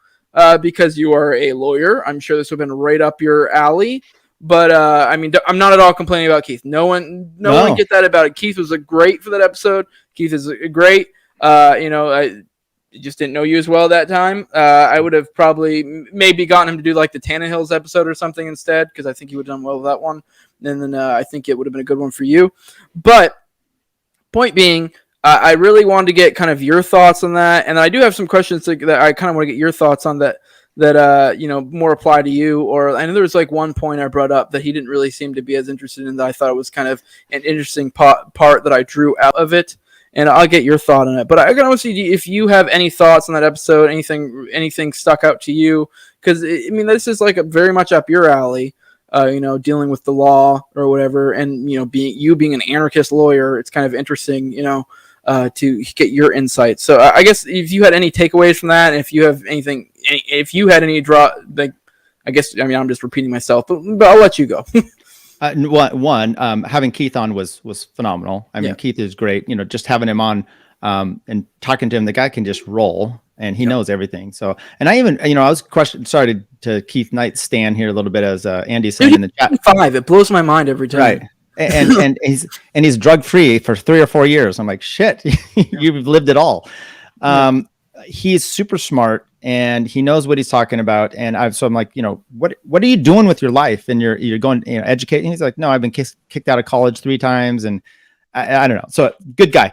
[SPEAKER 4] because you are a lawyer. I'm sure this would have been right up your alley. But I mean, I'm not at all complaining about Keith. No one get that about it. Keith was great for that episode. Keith is great. I just didn't know you as well that time. I would have probably maybe gotten him to do like the Tannehill's episode or something instead because I think he would have done well with that one. And then I think it would have been a good one for you. But point being, I really wanted to get kind of your thoughts on that, and I do have some questions that I kind of want to get your thoughts on that more apply to you. Or I know there was like one point I brought up that he didn't really seem to be as interested in that I thought it was kind of an interesting part that I drew out of it. and I'll get your thought on it. But I can also see if you have any thoughts on that episode, anything stuck out to you, because I mean this is like very much up your alley. Dealing with the law or whatever, and being an anarchist lawyer, it's kind of interesting, to get your insights. So I guess if you had any takeaways from that, and if you have anything, if you had any I guess I'm just repeating myself, but I'll let you go.
[SPEAKER 2] Having Keith on was phenomenal. I mean, Keith is great. Just having him on and talking to him, the guy can just roll. And he knows everything. So, and I even, I was sorry to Keith Knight's stand here a little bit, as Andy said in the chat.
[SPEAKER 4] 5, it blows my mind every time.
[SPEAKER 2] Right. And he's drug free for 3 or 4 years. I'm like, shit, you've lived it all. He's super smart and he knows what he's talking about. And I'm like, what are you doing with your life? And you're going, educating. He's like, no, I've been kicked out of college 3 times, and I don't know. So good guy.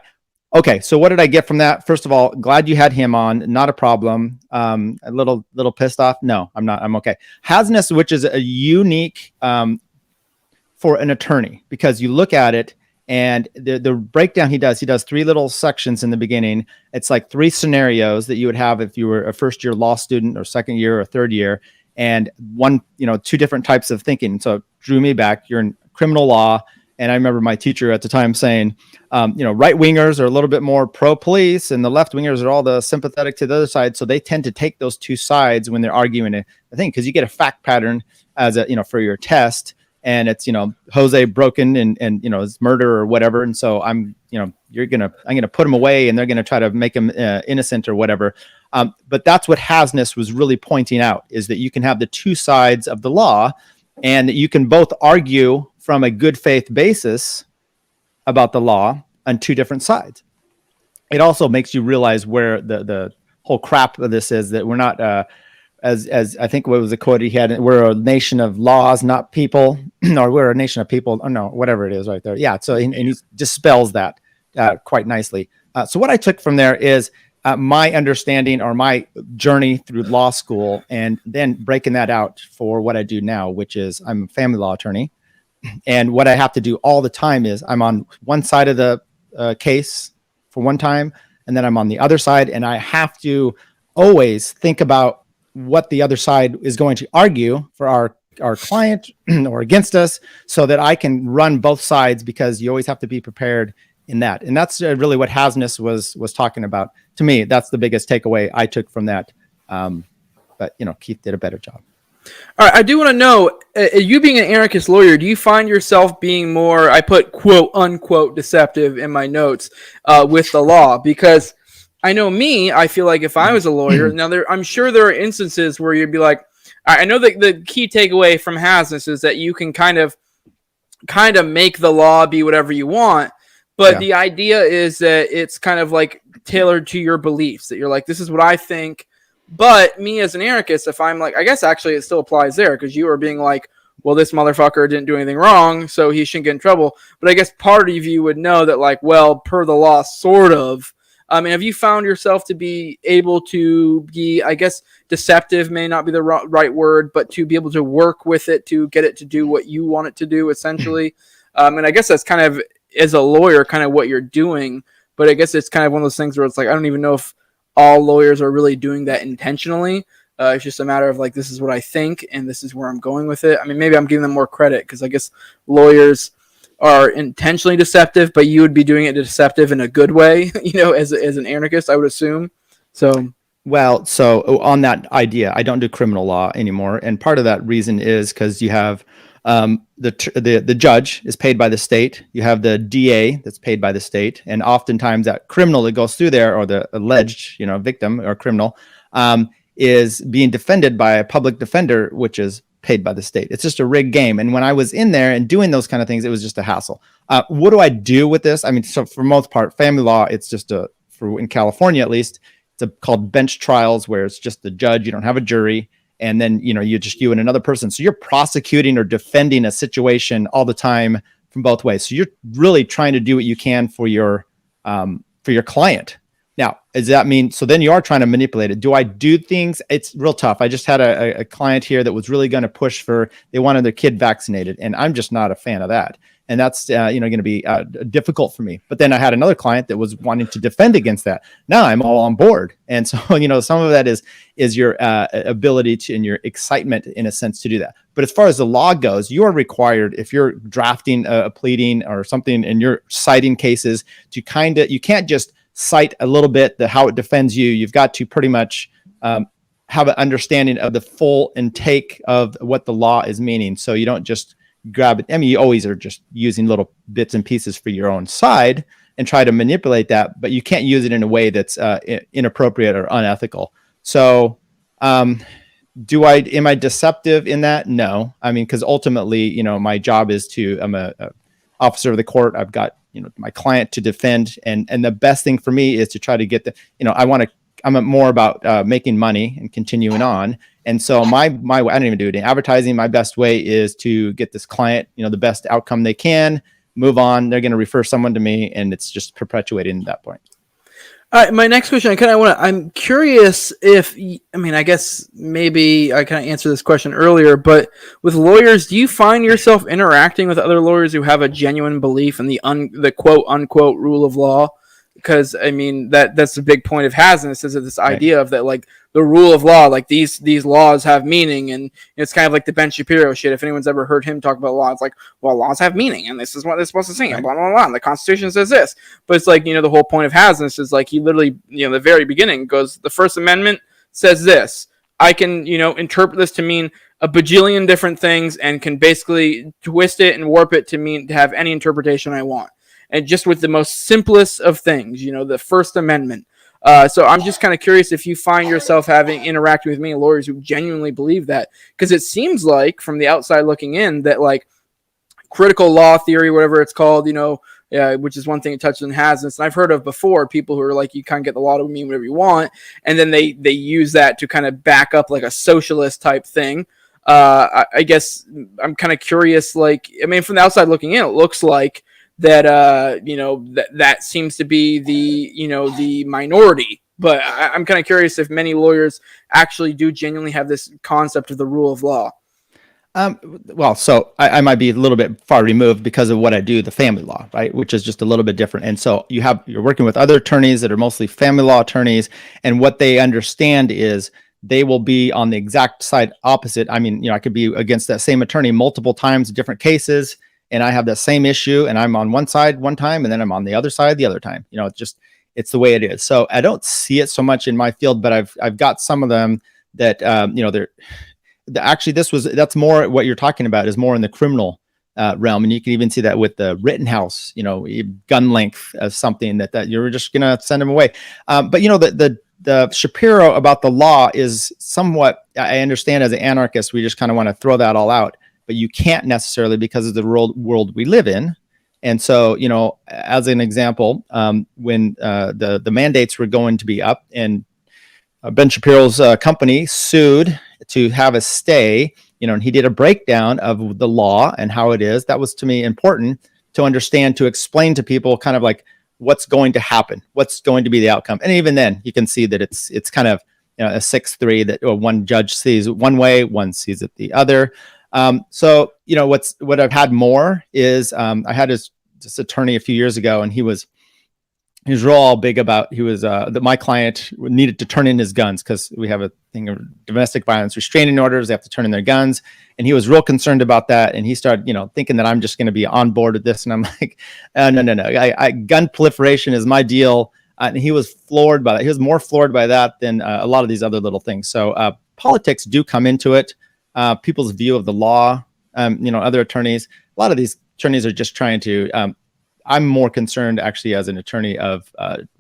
[SPEAKER 2] Okay, so what did I get from that? First of all, glad you had him on. Not a problem. A little pissed off. No, I'm not. I'm okay. Hasness, which is a unique for an attorney, because you look at it and the breakdown he does 3 little sections in the beginning. It's like 3 scenarios that you would have if you were a first year law student or second year or third year, and 2 different types of thinking. So it drew me back. You're in criminal law. And I remember my teacher at the time saying, right wingers are a little bit more pro police, and the left wingers are all the sympathetic to the other side. So they tend to take those 2 sides when they're arguing a thing, because you get a fact pattern as for your test, and it's Jose broken and his murder or whatever. And so I'm gonna put him away, and they're gonna try to make him innocent or whatever. But that's what Hasness was really pointing out, is that you can have the 2 sides of the law, and that you can both argue from a good faith basis about the law on 2 different sides. It also makes you realize where the whole crap of this is, that we're not, as I think what was the quote he had, we're a nation of laws, not people, or we're a nation of people. Oh no, whatever it is right there. Yeah. So, and he dispels that quite nicely. So what I took from there is my understanding or my journey through law school, and then breaking that out for what I do now, which is I'm a family law attorney. And what I have to do all the time is I'm on one side of the case for one time, and then I'm on the other side, and I have to always think about what the other side is going to argue for our client or against us, so that I can run both sides, because you always have to be prepared in that. And that's really what Hasness was talking about. To me, that's the biggest takeaway I took from that. But Keith did a better job.
[SPEAKER 4] All right, I do want to know, you being an anarchist lawyer, do you find yourself being more, I put quote unquote deceptive in my notes with the law? Because I know I feel like if I was a lawyer, now I'm sure there are instances where you'd be like, I know that the key takeaway from Hasness is that you can kind of make the law be whatever you want, but the idea is that it's kind of like tailored to your beliefs, that you're like, this is what I think. But me as an anarchist, if I'm like, I guess actually it still applies there, because you are being like, well, this motherfucker didn't do anything wrong, so he shouldn't get in trouble. But I guess part of you would know that, like, well, per the law, sort of. I mean, have you found yourself to be able to be, I guess, deceptive may not be the right word, but to be able to work with it to get it to do what you want it to do, essentially? And I guess that's kind of, as a lawyer, kind of what you're doing. But I guess it's kind of one of those things where it's like, I don't even know if all lawyers are really doing that intentionally. It's just a matter of like, this is what I think, and this is where I'm going with it. I mean, maybe I'm giving them more credit, because I guess lawyers are intentionally deceptive, but you would be doing it deceptive in a good way, as an anarchist, I would assume. So,
[SPEAKER 2] well, so on that idea, I don't do criminal law anymore, and part of that reason is because you have the judge is paid by the state. You have the DA that's paid by the state, and oftentimes that criminal that goes through there, or the alleged, victim or criminal, is being defended by a public defender, which is paid by the state. It's just a rigged game. And when I was in there and doing those kind of things, it was just a hassle. What do I do with this? I mean, so for most part, family law, it's just in California at least, it's called bench trials, where it's just the judge. You don't have a jury. And then, you and another person. So you're prosecuting or defending a situation all the time from both ways. So you're really trying to do what you can for your client. Now, does that mean, so then you are trying to manipulate it? Do I do things? It's real tough. I just had a client here that was really going to push they wanted their kid vaccinated. And I'm just not a fan of that. And that's going to be difficult for me. But then I had another client that was wanting to defend against that. Now I'm all on board. And so some of that is your ability to, and your excitement in a sense to do that. But as far as the law goes, you are required, if you're drafting a pleading or something and you're citing cases, to you can't just cite a little bit how it defends you. You've got to pretty much have an understanding of the full intake of what the law is meaning. So you don't just grab it. I mean, you always are just using little bits and pieces for your own side and try to manipulate that, but you can't use it in a way that's inappropriate or unethical. So am I deceptive in that? No. I mean, because ultimately, my job is I'm a officer of the court. I've got, my client to defend. And the best thing for me is to try to get I'm more about making money and continuing on. And so I don't even do any advertising. My best way is to get this client, the best outcome they can, move on. They're going to refer someone to me, and it's just perpetuating at that point.
[SPEAKER 4] All right, my next question, I'm curious I guess maybe I kind of answered this question earlier, but with lawyers, do you find yourself interacting with other lawyers who have a genuine belief in the quote unquote rule of law? Because that's the big point of Hasness, is this idea of that, like, the rule of law, like these laws have meaning, and it's kind of like the Ben Shapiro shit. If anyone's ever heard him talk about law, it's like, well, laws have meaning, and this is what they're supposed to say, and blah blah blah. And the Constitution says this, but it's like, the whole point of Hasnes is like, he literally, the very beginning goes, the First Amendment says this. I can, interpret this to mean a bajillion different things, and can basically twist it and warp it to have any interpretation I want. And just with the most simplest of things, the First Amendment. So I'm just kind of curious if you find yourself interacting with many lawyers who genuinely believe that, because it seems like from the outside looking in that, like, critical law theory, whatever it's called, which is one thing it touches on Hasnes, and I've heard of before, people who are like, you kind of get the law to mean whatever you want, and then they use that to kind of back up like a socialist type thing. I guess I'm kind of curious, from the outside looking in, it looks like that that seems to be the minority, but I'm kind of curious if many lawyers actually do genuinely have this concept of the rule of law.
[SPEAKER 2] So I might be a little bit far removed because of what I do, the family law, right, which is just a little bit different. And so you're working with other attorneys that are mostly family law attorneys, and what they understand is they will be on the exact side opposite. I mean, I could be against that same attorney multiple times, different cases, and I have that same issue, and I'm on one side one time, and then I'm on the other side the other time. It's the way it is. So I don't see it so much in my field, but I've got some of them that they're actually that's more what you're talking about, is more in the criminal realm, and you can even see that with the Rittenhouse, gun length of something that you're just gonna send them away. But the Shapiro about the law is somewhat, I understand, as an anarchist, we just kind of want to throw that all out. But you can't necessarily, because of the world we live in. And so, as an example, when the mandates were going to be up, and Ben Shapiro's company sued to have a stay, and he did a breakdown of the law and how it is. That was, to me, important to understand, to explain to people kind of like what's going to happen, what's going to be the outcome. And even then, you can see that it's kind of a 6-3 that one judge sees it one way, one sees it the other. So what I've had more is I had this attorney a few years ago, and he was real big about, that my client needed to turn in his guns, because we have a thing of domestic violence restraining orders. They have to turn in their guns, and he was real concerned about that. And he started thinking that I'm just going to be on board with this, and I'm like, no, gun proliferation is my deal. And he was floored by that. He was more floored by that than a lot of these other little things. So politics do come into it. People's view of the law, other attorneys, a lot of these attorneys are just trying to, I'm more concerned actually as an attorney of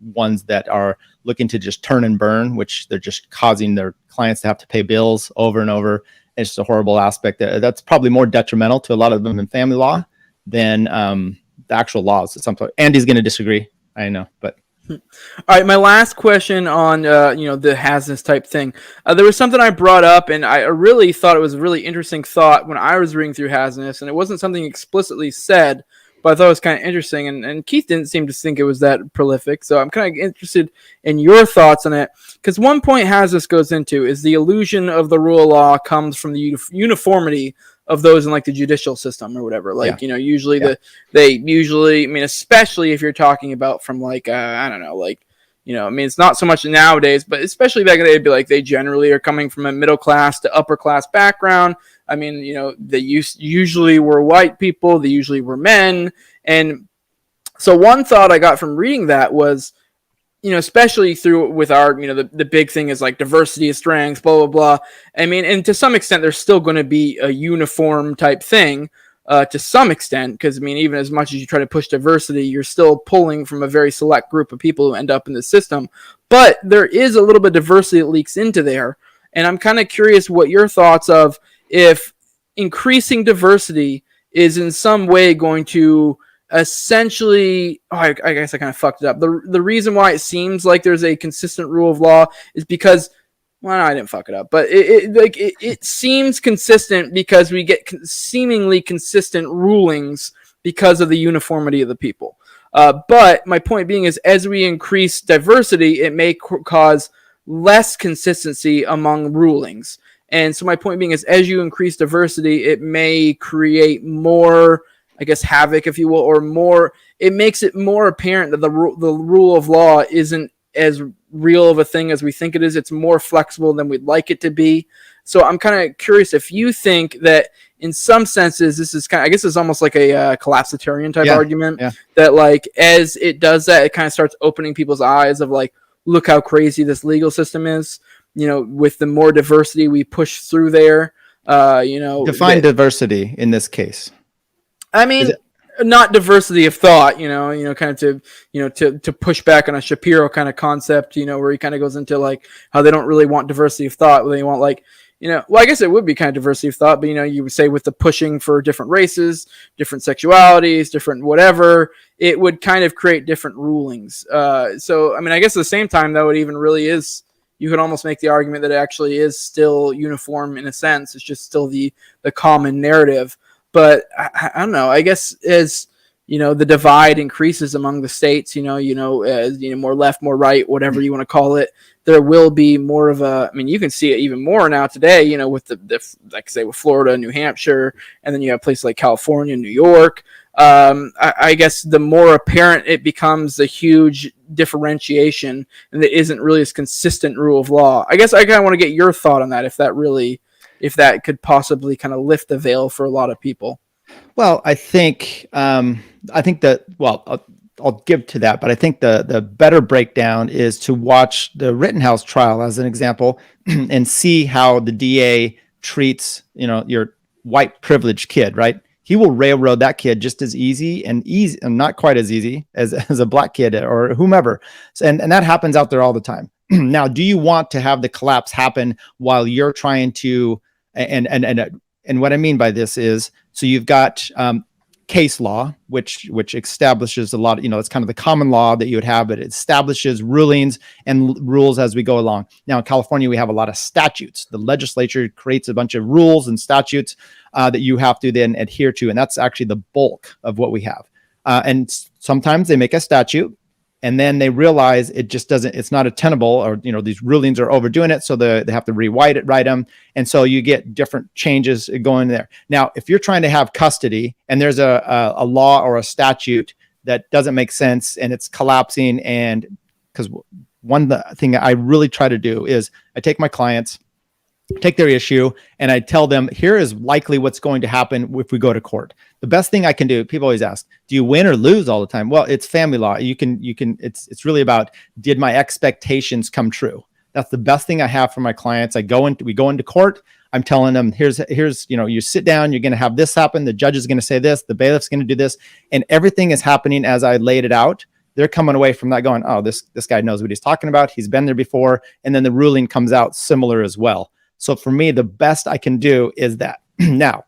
[SPEAKER 2] ones that are looking to just turn and burn, which they're just causing their clients to have to pay bills over and over. It's just a horrible aspect. That's probably more detrimental to a lot of them in family law than the actual laws at some point. Andy's going to disagree, I know, but.
[SPEAKER 4] All right, my last question on the Hasnes type thing. There was something I brought up, and I really thought it was a really interesting thought when I was reading through Hasnes, and it wasn't something explicitly said, but I thought it was kind of interesting, and Keith didn't seem to think it was that prolific, so I'm kind of interested in your thoughts on it, because one point Hasnes goes into is the illusion of the rule of law comes from the uniformity of those in like the judicial system or whatever. Like, usually I mean, especially if you're talking about from like, I don't know, like, I mean, it's not so much nowadays, but especially back in the day, it'd be like they generally are coming from a middle class to upper class background. I mean, they usually were white people. They usually were men. And so one thought I got from reading that was, especially with our, the big thing is like diversity of strengths, blah, blah, blah. I mean, and to some extent, there's still going to be a uniform type thing to some extent, because, I mean, even as much as you try to push diversity, you're still pulling from a very select group of people who end up in the system. But there is a little bit of diversity that leaks into there. And I'm kind of curious what your thoughts of if increasing diversity is in some way going to essentially, I guess I kind of fucked it up. The reason why it seems like there's a consistent rule of law is because, well, no, I didn't fuck it up, but it seems consistent because we get seemingly consistent rulings because of the uniformity of the people. But my point being is, as we increase diversity, it may cause less consistency among rulings. And so my point being is, as you increase diversity, it may create more, I guess, havoc, if you will, or more. It makes it more apparent that the rule of law isn't as real of a thing as we think it is. It's more flexible than we'd like it to be. So I'm kind of curious if you think that in some senses, this is kind of, I guess it's almost like a collapsitarian type argument that like, as it does that, it kind of starts opening people's eyes of like, look how crazy this legal system is, with the more diversity we push through there,
[SPEAKER 2] Define diversity in this case.
[SPEAKER 4] I mean, not diversity of thought, kind of to push back on a Shapiro kind of concept, where he kind of goes into like how they don't really want diversity of thought. They want like, well, I guess it would be kind of diversity of thought, but you would say with the pushing for different races, different sexualities, different whatever, it would kind of create different rulings. So, I mean, I guess at the same time, though, it even really is, you could almost make the argument that it actually is still uniform in a sense. It's just still the common narrative. But I don't know. I guess as the divide increases among the states, as more left, more right, whatever you want to call it, there will be more of a. I mean, you can see it even more now today. With the like say with Florida, New Hampshire, and then you have places like California, New York. I guess the more apparent it becomes a huge differentiation, and there isn't really this consistent rule of law. I guess I kind of want to get your thought on that. If that could possibly kind of lift the veil for a lot of people.
[SPEAKER 2] Well, I think that, well, I'll give to that, but I think the better breakdown is to watch the Rittenhouse trial as an example and see how the DA treats, your white privileged kid, right? He will railroad that kid just as easy and not quite as easy as a black kid or whomever. And that happens out there all the time. Now, do you want to have the collapse happen while you're trying to, and what I mean by this is, so you've got case law, which establishes a lot of, it's kind of the common law that you would have, but it establishes rulings and rules as we go along. Now in California, we have a lot of statutes. The legislature creates a bunch of rules and statutes that you have to then adhere to. And that's actually the bulk of what we have. And sometimes they make a statute and then they realize it's not attainable, or, these rulings are overdoing it. So they have to write them. And so you get different changes going there. Now, if you're trying to have custody and there's a law or a statute that doesn't make sense and it's collapsing, and because one thing I really try to do is I take my clients, take their issue, and I tell them, here is likely what's going to happen if we go to court. The best thing I can do, people always ask, do you win or lose all the time? Well, it's family law. It's really about, did my expectations come true? That's the best thing I have for my clients. We go into court. I'm telling them, here's, you sit down, you're going to have this happen. The judge is going to say this, the bailiff's going to do this, and everything is happening as I laid it out. They're coming away from that going, oh, this guy knows what he's talking about. He's been there before. And then the ruling comes out similar as well. So for me, the best I can do is that. Now,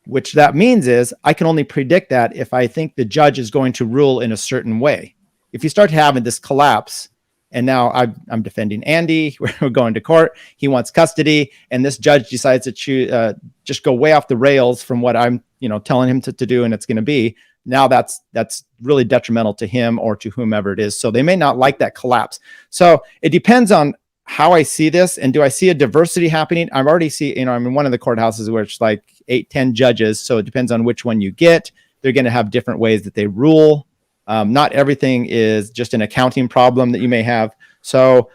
[SPEAKER 2] which that means is I can only predict that if I think the judge is going to rule in a certain way. If you start having this collapse, and now I'm defending Andy, we're going to court, he wants custody, and this judge decides to just go way off the rails from what I'm telling him to do, and it's going to be, now that's really detrimental to him or to whomever it is. So they may not like that collapse. So it depends on how I see this, and do I see a diversity happening? I've already I'm in one of the courthouses where it's like 8-10 judges. So it depends on which one you get. They're going to have different ways that they rule. Not everything is just an accounting problem that you may have. So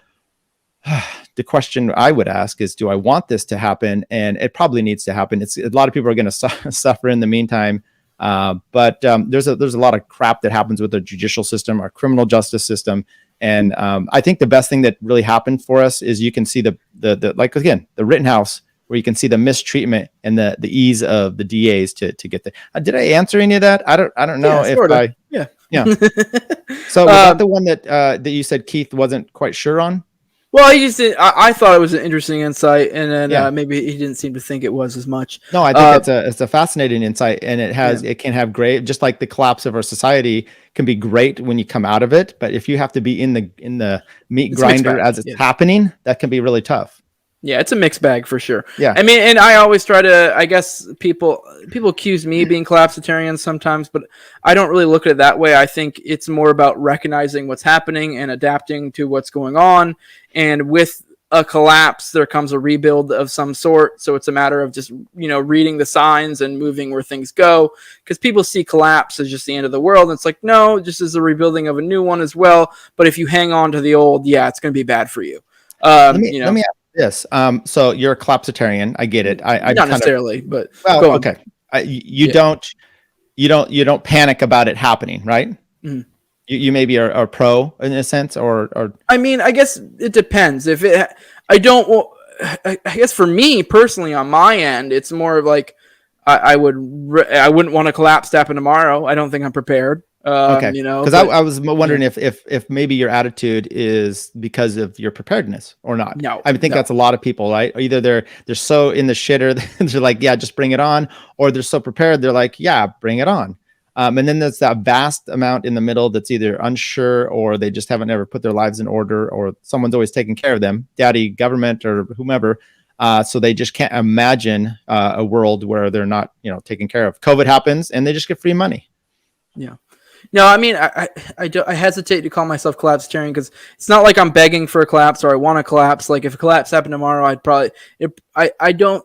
[SPEAKER 2] the question I would ask is, do I want this to happen? And it probably needs to happen. A lot of people are going to suffer in the meantime. But there's a lot of crap that happens with the judicial system, our criminal justice system. And I think the best thing that really happened for us is you can see the the Rittenhouse, where you can see the mistreatment and the ease of the DAs to get there. Did I answer any of that? I don't know if I. Yeah. So was that the one that you said Keith wasn't quite sure on?
[SPEAKER 4] Well, I thought it was an interesting insight, and then maybe he didn't seem to think it was as much.
[SPEAKER 2] No, I think it's a fascinating insight, and it can have great, just like the collapse of our society can be great when you come out of it. But if you have to be in the meat grinder as it's happening, that can be really tough.
[SPEAKER 4] Yeah, it's a mixed bag for sure.
[SPEAKER 2] Yeah.
[SPEAKER 4] I mean, and I always try to, I guess people accuse me of being collapsitarian sometimes, but I don't really look at it that way. I think it's more about recognizing what's happening and adapting to what's going on. And with a collapse, there comes a rebuild of some sort. So it's a matter of just, reading the signs and moving where things go. Because people see collapse as just the end of the world. And it's like, no, just as a rebuilding of a new one as well. But if you hang on to the old, it's going to be bad for you.
[SPEAKER 2] Let me ask this. So you're a collapsitarian. I get it. I
[SPEAKER 4] not necessarily, but
[SPEAKER 2] okay. You don't panic about it happening, right? Mm-hmm. You maybe are pro in a sense, or
[SPEAKER 4] I mean, I guess it depends. I guess for me personally, on my end, it's more of like I wouldn't want a collapse to happen tomorrow. I don't think I'm prepared.
[SPEAKER 2] Okay. Because I was wondering if maybe your attitude is because of your preparedness or not.
[SPEAKER 4] No,
[SPEAKER 2] I think that's a lot of people, right? Either they're so in the shitter, they're like, yeah, just bring it on, or they're so prepared, they're like, yeah, bring it on. And then there's that vast amount in the middle that's either unsure, or they just haven't ever put their lives in order, or someone's always taking care of them, daddy, government, or whomever. So they just can't imagine a world where they're not, taken care of. COVID happens and they just get free money.
[SPEAKER 4] Yeah. No, I mean, I hesitate to call myself collapsitarian because it's not like I'm begging for a collapse or I want to collapse. Like if a collapse happened tomorrow, I'd probably, I don't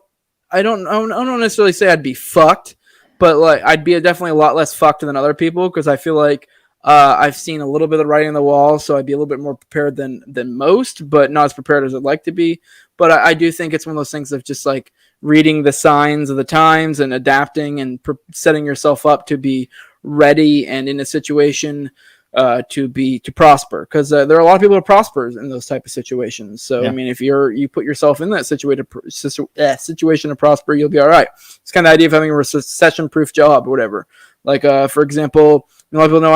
[SPEAKER 4] necessarily say I'd be fucked, but like I'd be definitely a lot less fucked than other people because I feel like I've seen a little bit of writing on the wall, so I'd be a little bit more prepared than most, but not as prepared as I'd like to be. But I do think it's one of those things of just like reading the signs of the times and adapting and setting yourself up to be ready and in a situation to prosper, because there are a lot of people who prosper in those type of situations. So I mean, if you put yourself in that situation to prosper, you'll be all right. It's kind of the idea of having a recession-proof job or whatever. Like for example, a lot of people know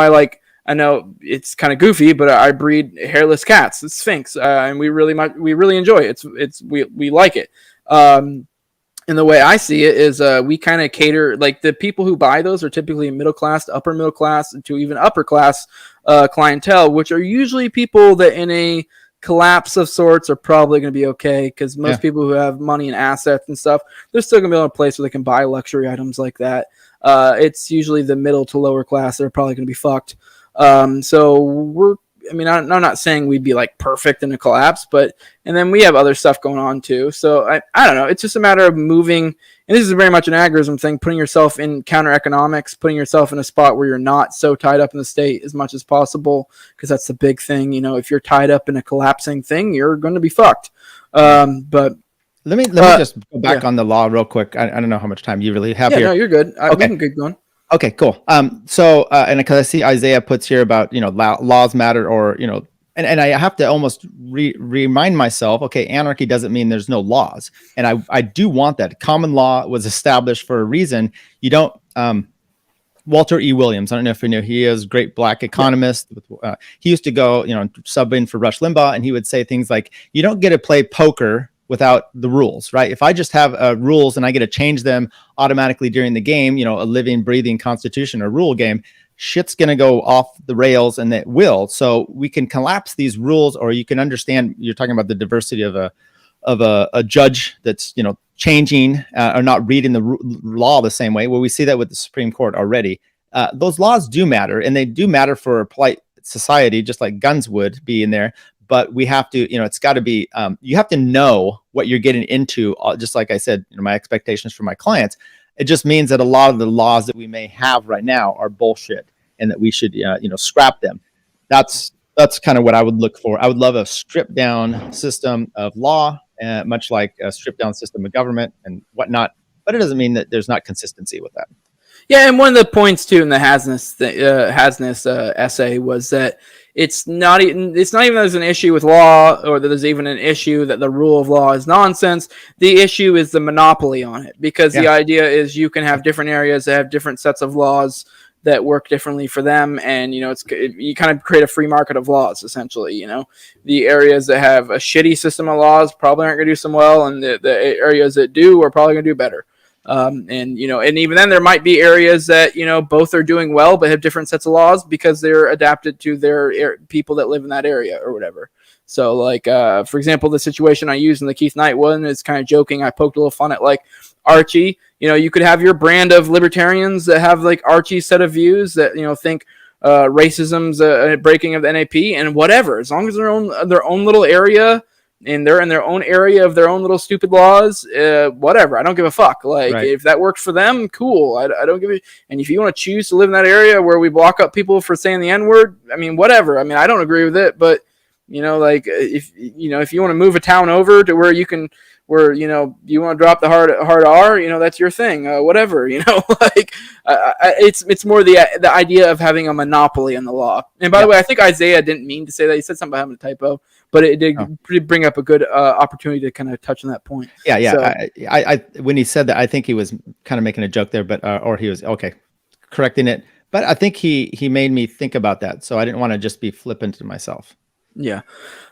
[SPEAKER 4] I know it's kind of goofy, but I breed hairless cats, it's Sphinx, and we really enjoy it. We like it. And the way I see it is we kind of cater, like the people who buy those are typically middle class to upper middle class to even upper class clientele, which are usually people that in a collapse of sorts are probably going to be okay, because most people who have money and assets and stuff, they're still going to be in a place where they can buy luxury items like that. It's usually the middle to lower class that are probably going to be fucked. So I'm not saying we'd be like perfect in a collapse, and then we have other stuff going on too. So I don't know. It's just a matter of moving. And this is very much an agorism thing, putting yourself in counter economics, putting yourself in a spot where you're not so tied up in the state as much as possible. Cause that's the big thing. If you're tied up in a collapsing thing, you're going to be fucked. But
[SPEAKER 2] let me just go back on the law real quick. I don't know how much time you really have here.
[SPEAKER 4] No, you're good.
[SPEAKER 2] Okay.
[SPEAKER 4] We can keep going.
[SPEAKER 2] Okay, cool. So, and because I see Isaiah puts here about, laws matter, or, and I have to almost remind myself, okay, anarchy doesn't mean there's no laws. And I do want that. Common law was established for a reason. You don't, Walter E. Williams, I don't know if you know, he is a great black economist. He used to go, sub in for Rush Limbaugh, and he would say things like, you don't get to play poker without the rules, right? If I just have rules and I get to change them automatically during the game, a living, breathing constitution or rule game, shit's going to go off the rails, and it will. So we can collapse these rules, or you can understand, you're talking about the diversity of a judge that's, changing or not reading the law the same way. Well, we see that with the Supreme Court already. Those laws do matter, and they do matter for a polite society, just like guns would be in there. but we have to, it's got to be, you have to know what you're getting into. Just like I said, my expectations for my clients, it just means that a lot of the laws that we may have right now are bullshit and that we should, scrap them. That's kind of what I would look for. I would love a stripped down system of law, much like a stripped down system of government and whatnot. But it doesn't mean that there's not consistency with that.
[SPEAKER 4] Yeah, and one of the points too in the Hasness essay was that it's not even that there's an issue with law or that there's even an issue that the rule of law is nonsense. The issue is the monopoly on it, because the idea is you can have different areas that have different sets of laws that work differently for them, and you kind of create a free market of laws essentially. The areas that have a shitty system of laws probably aren't going to do so well, and the areas that do are probably going to do better. And even then there might be areas that, both are doing well, but have different sets of laws because they're adapted to their people that live in that area or whatever. So like, for example, the situation I used in the Keith Knight one is kind of joking. I poked a little fun at like Archie. You could have your brand of libertarians that have like Archie's set of views that, think racism's a breaking of the NAP and whatever, as long as they're their own little area, and they're in their own area of their own little stupid laws, whatever. I don't give a fuck. Like, if that works for them, cool. I don't give a... And if you want to choose to live in that area where we block up people for saying the N-word, I mean, whatever. I mean, I don't agree with it, but, if you want to move a town over to where you can... where, you want to drop the hard R, that's your thing, whatever, it's more the idea of having a monopoly in the law. And by the way, I think Isaiah didn't mean to say that. He said something about having a typo, but it did bring up a good opportunity to kind of touch on that point.
[SPEAKER 2] Yeah.
[SPEAKER 4] So,
[SPEAKER 2] I when he said that, I think he was kind of making a joke there, but or he was correcting it. But I think he made me think about that, so I didn't want to just be flippant to myself.
[SPEAKER 4] Yeah.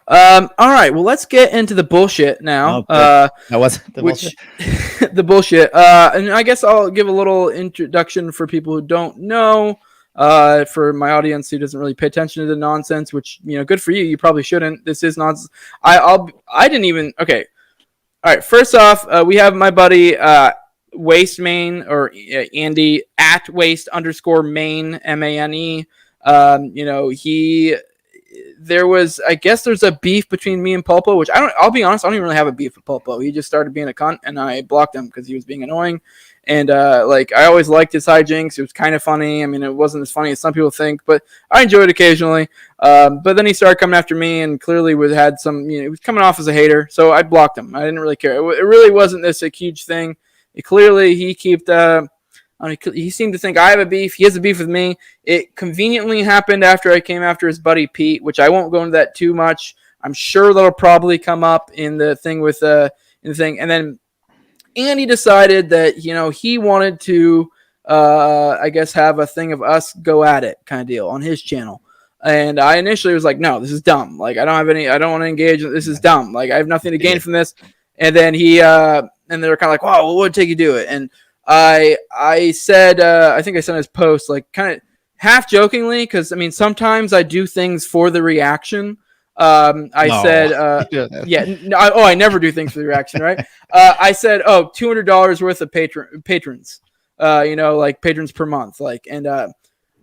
[SPEAKER 4] All right. Well, let's get into the bullshit now.
[SPEAKER 2] That wasn't the bullshit.
[SPEAKER 4] The bullshit. And I guess I'll give a little introduction for people who don't know. For my audience who doesn't really pay attention to the nonsense, which, good for you. You probably shouldn't. This is nonsense. I didn't even. Okay. All right. First off, we have my buddy Waste Main, or Andy at Waste_Main MANE. There's a beef between me and Pulpo, which I'll be honest, I don't even really have a beef with Pulpo. He just started being a cunt and I blocked him because he was being annoying. And I always liked his hijinks. It was kind of funny. I mean, it wasn't as funny as some people think, but I enjoyed it occasionally. But then he started coming after me and clearly had some, he was coming off as a hater. So I blocked him. I didn't really care. It really wasn't a huge thing. He seemed to think I have a beef. He has a beef with me. It conveniently happened after I came after his buddy Pete, which I won't go into that too much. I'm sure that'll probably come up in the thing with in the thing. And then Andy decided that he wanted to have a thing of us go at it kind of deal on his channel. And I initially was like, no, this is dumb. Like, I don't want to engage. This is dumb. Like, I have nothing to gain from this. And then and they were kind of like, wow, what would it take you to do it? And I said, I think I sent his post, like kind of half jokingly, because I mean, sometimes I do things for the reaction. I never do things for the reaction, right? I said, $200 worth of patrons, like patrons per month. Like, and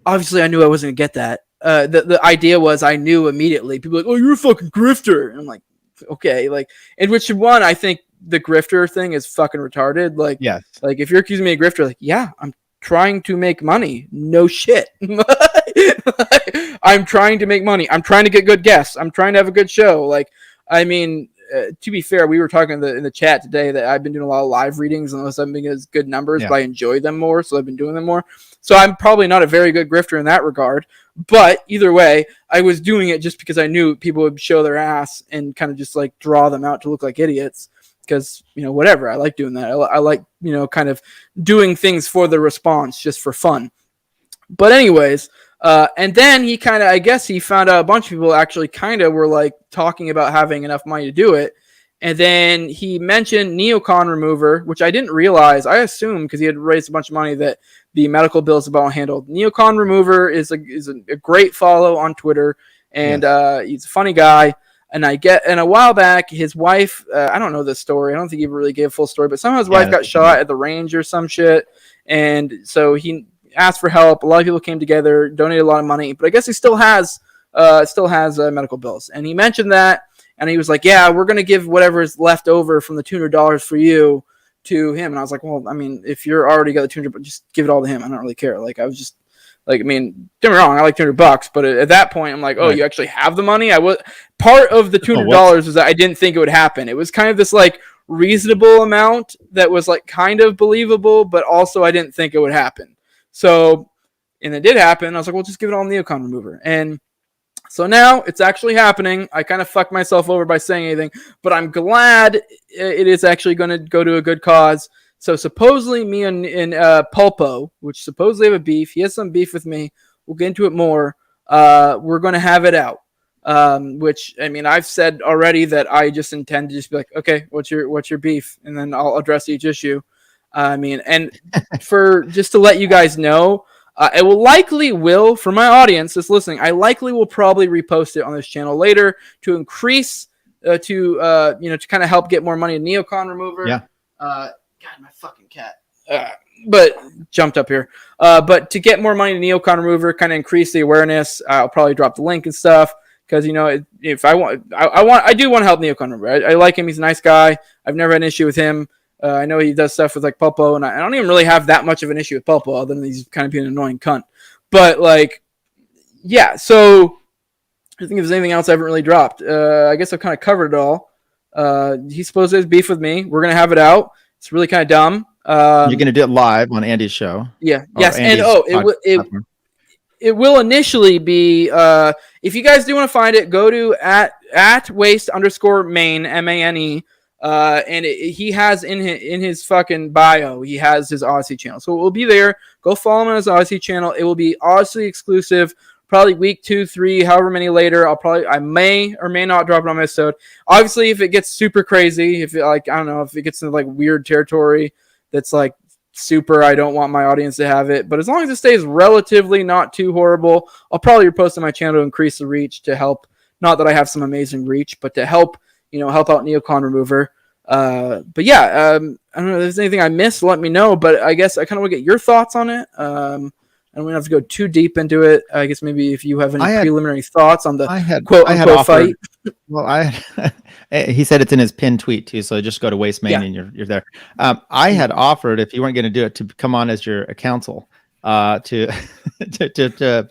[SPEAKER 4] obviously I knew I wasn't gonna get that. The idea was I knew immediately. People were like, oh, you're a fucking grifter. And I'm like, okay, like, in which one I think the grifter thing is fucking retarded. Like, yes. Like, if you're accusing me of grifter, like, yeah, I'm trying to make money. No shit. I'm trying to make money. I'm trying to get good guests. I'm trying to have a good show. Like, I mean, to be fair, we were talking in the chat today that I've been doing a lot of live readings unless I'm getting good numbers, but I enjoy them more, so I've been doing them more. So I'm probably not a very good grifter in that regard. But either way, I was doing it just because I knew people would show their ass and kind of just like draw them out to look like idiots. Because, whatever, I like doing that. I like, kind of doing things for the response just for fun. But anyways, and then he kind of, I guess he found out a bunch of people actually kind of were like talking about having enough money to do it. And then he mentioned neocon remover, which I didn't realize. I assumed because he had raised a bunch of money that the medical bills about handled. Neocon remover is a great follow on Twitter, and he's a funny guy. And a while back, his wife, I don't know this story. I don't think he really gave a full story, but somehow his wife got shot at the range or some shit. And so he asked for help. A lot of people came together, donated a lot of money, but I guess he still has still has medical bills. And he mentioned that, and he was like, yeah, we're going to give whatever is left over from the $200 for you to him. And I was like, well, I mean, if you're already got the 200, but just give it all to him. I don't really care. Like, I was just like, I mean, don't get me wrong, I like $200, but at that point, I'm like, oh, you actually have the money? I was part of the $200 was that I didn't think it would happen. It was kind of this like reasonable amount that was like kind of believable, but also I didn't think it would happen. So, and it did happen. I was like, well, just give it all Neocon remover. And so now it's actually happening. I kind of fucked myself over by saying anything, but I'm glad it is actually going to go to a good cause. So supposedly me and Pulpo, which supposedly have a beef, he has some beef with me. We'll get into it more. We're going to have it out. Which, I mean, I've said already that I just intend to just be like, okay, what's your beef? And then I'll address each issue. I mean, and for just to let you guys know, it will for my audience that's listening, I likely will probably repost it on this channel later to increase, to kind of help get more money to Neocon remover.
[SPEAKER 2] Yeah.
[SPEAKER 4] God, my fucking cat. But jumped up here. But to get more money to Neocon remover, kind of increase the awareness, I'll probably drop the link and stuff. Because, if I do want to help Neocon remover. I like him. He's a nice guy. I've never had an issue with him. I know he does stuff with like Pulpo, and I don't even really have that much of an issue with Pulpo, other than he's kind of being an annoying cunt. But like, yeah. So I think if there's anything else I haven't really dropped, I guess I've kind of covered it all. He supposedly has beef with me. We're gonna have it out. It's really kind of dumb.
[SPEAKER 2] You're gonna do it live on Andy's show.
[SPEAKER 4] Yeah. Yes. And it will initially be. If you guys do want to find it, go to at waste_main MANE. And he has in his fucking bio, he has his Odyssey channel. So it will be there. Go follow him on his Odyssey channel. It will be Odyssey exclusive, probably week 2, 3, however many later. I may or may not drop it on my episode. Obviously, if it gets super crazy, if it gets into like weird territory that's like super, I don't want my audience to have it. But as long as it stays relatively not too horrible, I'll probably repost on my channel to increase the reach to help. Not that I have some amazing reach, but to help out Neocon remover. But yeah, I don't know if there's anything I missed, let me know, but I guess I kind of want to get your thoughts on it. I don't have to go too deep into it. I guess maybe if you have any preliminary thoughts on the quote-unquote fight.
[SPEAKER 2] Well, he said it's in his pinned tweet too, so just go to Waste Main and you're there. I had offered, if you weren't going to do it, to come on as your counsel to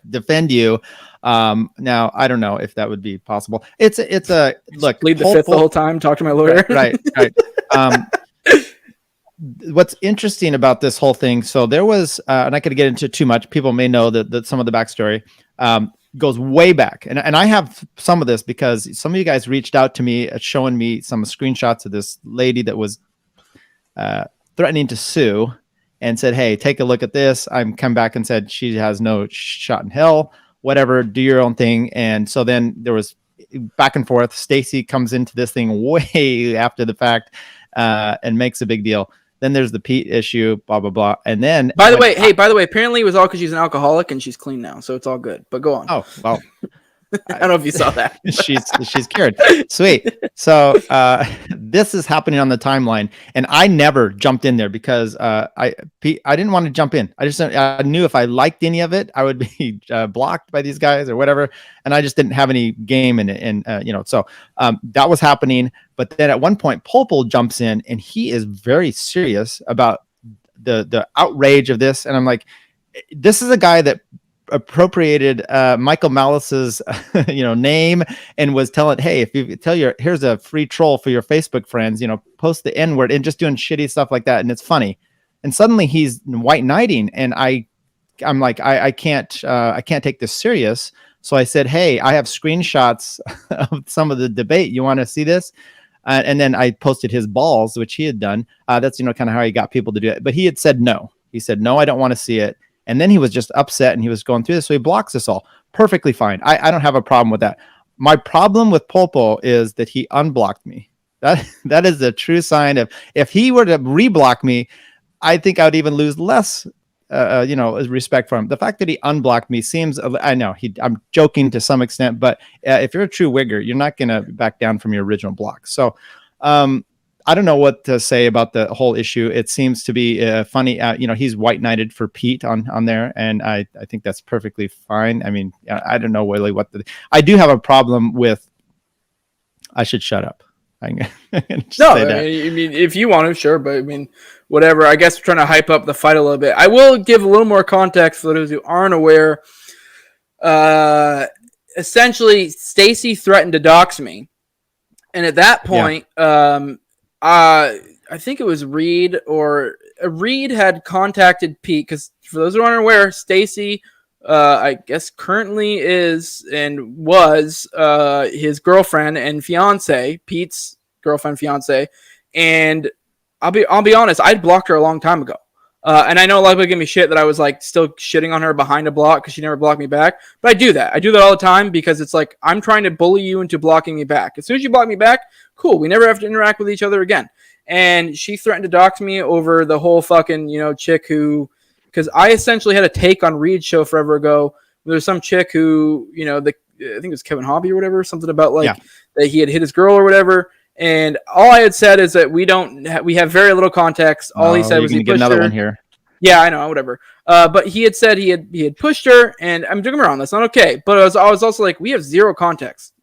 [SPEAKER 2] defend you. Now I don't know if that would be possible. It's a look.
[SPEAKER 4] Lead the fifth the whole time. Talk to my lawyer.
[SPEAKER 2] Right. What's interesting about this whole thing? So there was, and I could get into too much. People may know that some of the backstory goes way back, and I have some of this because some of you guys reached out to me showing me some screenshots of this lady that was threatening to sue and said, "Hey, take a look at this." I'm come back and said she has no shot in hell. Whatever, do your own thing. And so then there was back and forth. Stacy comes into this thing way after the fact and makes a big deal. Then there's the Pete issue, blah, blah, blah. And then
[SPEAKER 4] by the way, apparently it was all because she's an alcoholic and she's clean now. So it's all good. But go on.
[SPEAKER 2] Oh, well.
[SPEAKER 4] I don't know if you saw that.
[SPEAKER 2] she's cured. Sweet. So this is happening on the timeline, and I never jumped in there because I didn't want to jump in. I knew if I liked any of it, I would be blocked by these guys or whatever, and I just didn't have any game in it. And so that was happening. But then at one point, Pulpo jumps in, and he is very serious about the outrage of this. And I'm like, this is a guy that appropriated Michael Malice's name and was telling, hey, if you here's a free troll for your Facebook friends, post the N-word, and just doing shitty stuff like that, and it's funny. And suddenly he's white knighting, and I'm like, I can't take this serious. So I said, hey, I have screenshots of some of the debate. You want to see this? And then I posted his balls, which he had done. That's kind of how he got people to do it. But he had said no. He said, no, I don't want to see it. And then he was just upset and he was going through this. So he blocks us all. Perfectly fine. I don't have a problem with that. My problem with Pulpo is that he unblocked me. That is the true sign of, if he were to reblock me, I think I would even lose less, respect for him. The fact that he unblocked me seems, I know I'm joking to some extent, but if you're a true wigger, you're not going to back down from your original block. So, I don't know what to say about the whole issue. It seems to be funny. He's white knighted for Pete on there, and I think that's perfectly fine. I mean, I don't know really I do have a problem with. I should shut up. I mean,
[SPEAKER 4] if you want to, sure, but I mean, whatever. I guess we're trying to hype up the fight a little bit. I will give a little more context for those who aren't aware. Essentially, Stacy threatened to dox me, and at that point, I think it was Reed had contacted Pete, because for those who aren't aware, Stacy, I guess currently is and was his girlfriend and fiance, Pete's girlfriend, fiance, and I'll be honest, I'd blocked her a long time ago. And I know a lot of people give me shit that I was like still shitting on her behind a block because she never blocked me back. But I do that. I do that all the time because it's like I'm trying to bully you into blocking me back. As soon as you block me back, cool. We never have to interact with each other again. And she threatened to dox me over the whole fucking, chick who, because I essentially had a take on Reed's show forever ago. There's some chick who, I think it was Kevin Hobby or whatever, something about that he had hit his girl or whatever. And all I had said is that we have very little context. All he said was he pushed
[SPEAKER 2] another
[SPEAKER 4] her.
[SPEAKER 2] One here.
[SPEAKER 4] Yeah, I know, whatever. But he had said he had pushed her, and I'm doing around. That's not okay. But I was also like, we have zero context.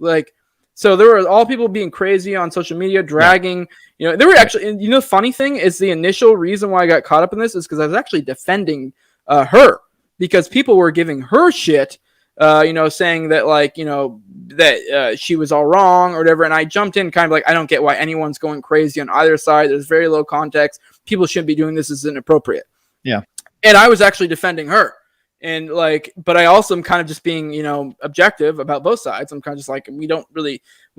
[SPEAKER 4] So there were all people being crazy on social media, dragging. There were actually, and the funny thing is the initial reason why I got caught up in this is because I was actually defending her, because people were giving her shit. Saying that that she was all wrong or whatever. And I jumped in kind of like, I don't get why anyone's going crazy on either side. There's very low context. People shouldn't be doing this. This is inappropriate.
[SPEAKER 2] Yeah.
[SPEAKER 4] And I was actually defending her. And but I also am kind of just being, objective about both sides. I'm kind of just like, we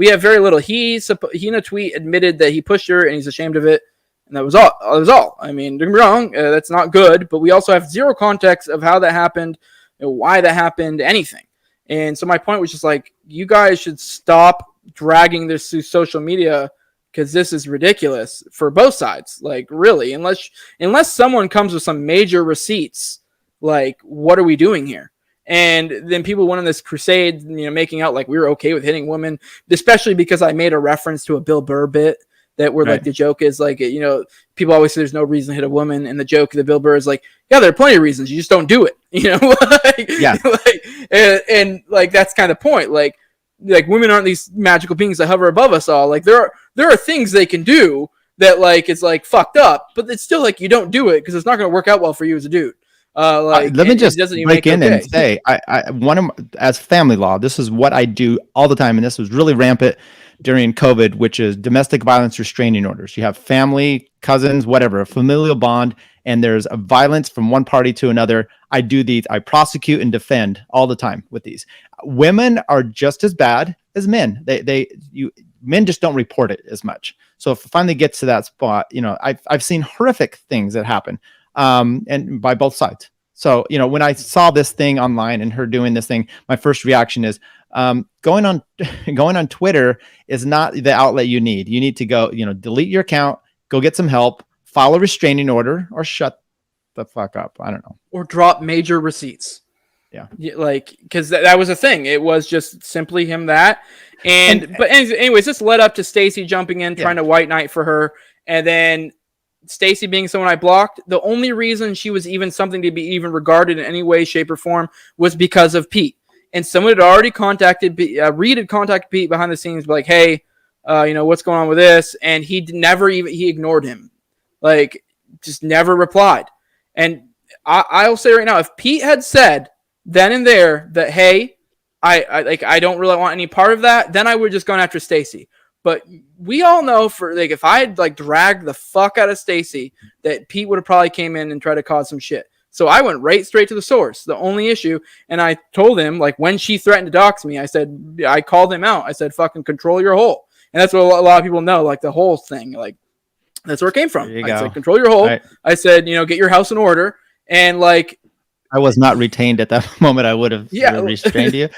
[SPEAKER 4] have very little. He in a tweet admitted that he pushed her and he's ashamed of it. And that was all. That was all. I mean, don't get me wrong. That's not good. But we also have zero context of how that happened, why that happened, anything. And so my point was just like, you guys should stop dragging this through social media, because this is ridiculous for both sides. Really, unless someone comes with some major receipts, what are we doing here? And then people went on this crusade, making out like we were okay with hitting women, especially because I made a reference to a Bill Burr bit that where the joke is people always say there's no reason to hit a woman, and the joke of the Bill Burr is yeah, there are plenty of reasons, you just don't do it, and that's kind of the point. Women aren't these magical beings that hover above us all. There are things they can do that it's fucked up, but it's still you don't do it because it's not going to work out well for you as a dude.
[SPEAKER 2] Let me just break in and say, as family law, this is what I do all the time, and this was really rampant during COVID, which is domestic violence restraining orders. You have family, cousins, whatever, a familial bond, and there's a violence from one party to another. I do these. I prosecute and defend all the time with these. Women are just as bad as men. Men just don't report it as much. So if it finally gets to that spot, I've seen horrific things that happen, and by both sides. So, when I saw this thing online and her doing this thing, my first reaction is, going on Twitter is not the outlet you need. You need to go, delete your account, go get some help, file a restraining order, or shut the fuck up. I don't know.
[SPEAKER 4] Or drop major receipts. Yeah. Because that was a thing. It was just simply him that. But anyways, this led up to Stacy jumping in, trying to white knight for her. And then Stacy being someone I blocked, the only reason she was even something to be even regarded in any way, shape, or form was because of Pete. And someone had already contacted Reed had contacted Pete behind the scenes, like, hey, what's going on with this? And he ignored him, just never replied. And I'll say right now, if Pete had said then and there that, hey, I don't really want any part of that, then I would have just gone after Stacy. But we all know if I had dragged the fuck out of Stacy, that Pete would have probably came in and tried to cause some shit. So I went right straight to the source, the only issue. And I told him, when she threatened to dox me, I called him out. I said, fucking control your hole. And that's what a lot of people know, the whole thing. That's where it came from. I said, control your hole. Right. I said, get your house in order. And
[SPEAKER 2] I was not retained at that moment. I would have restrained you.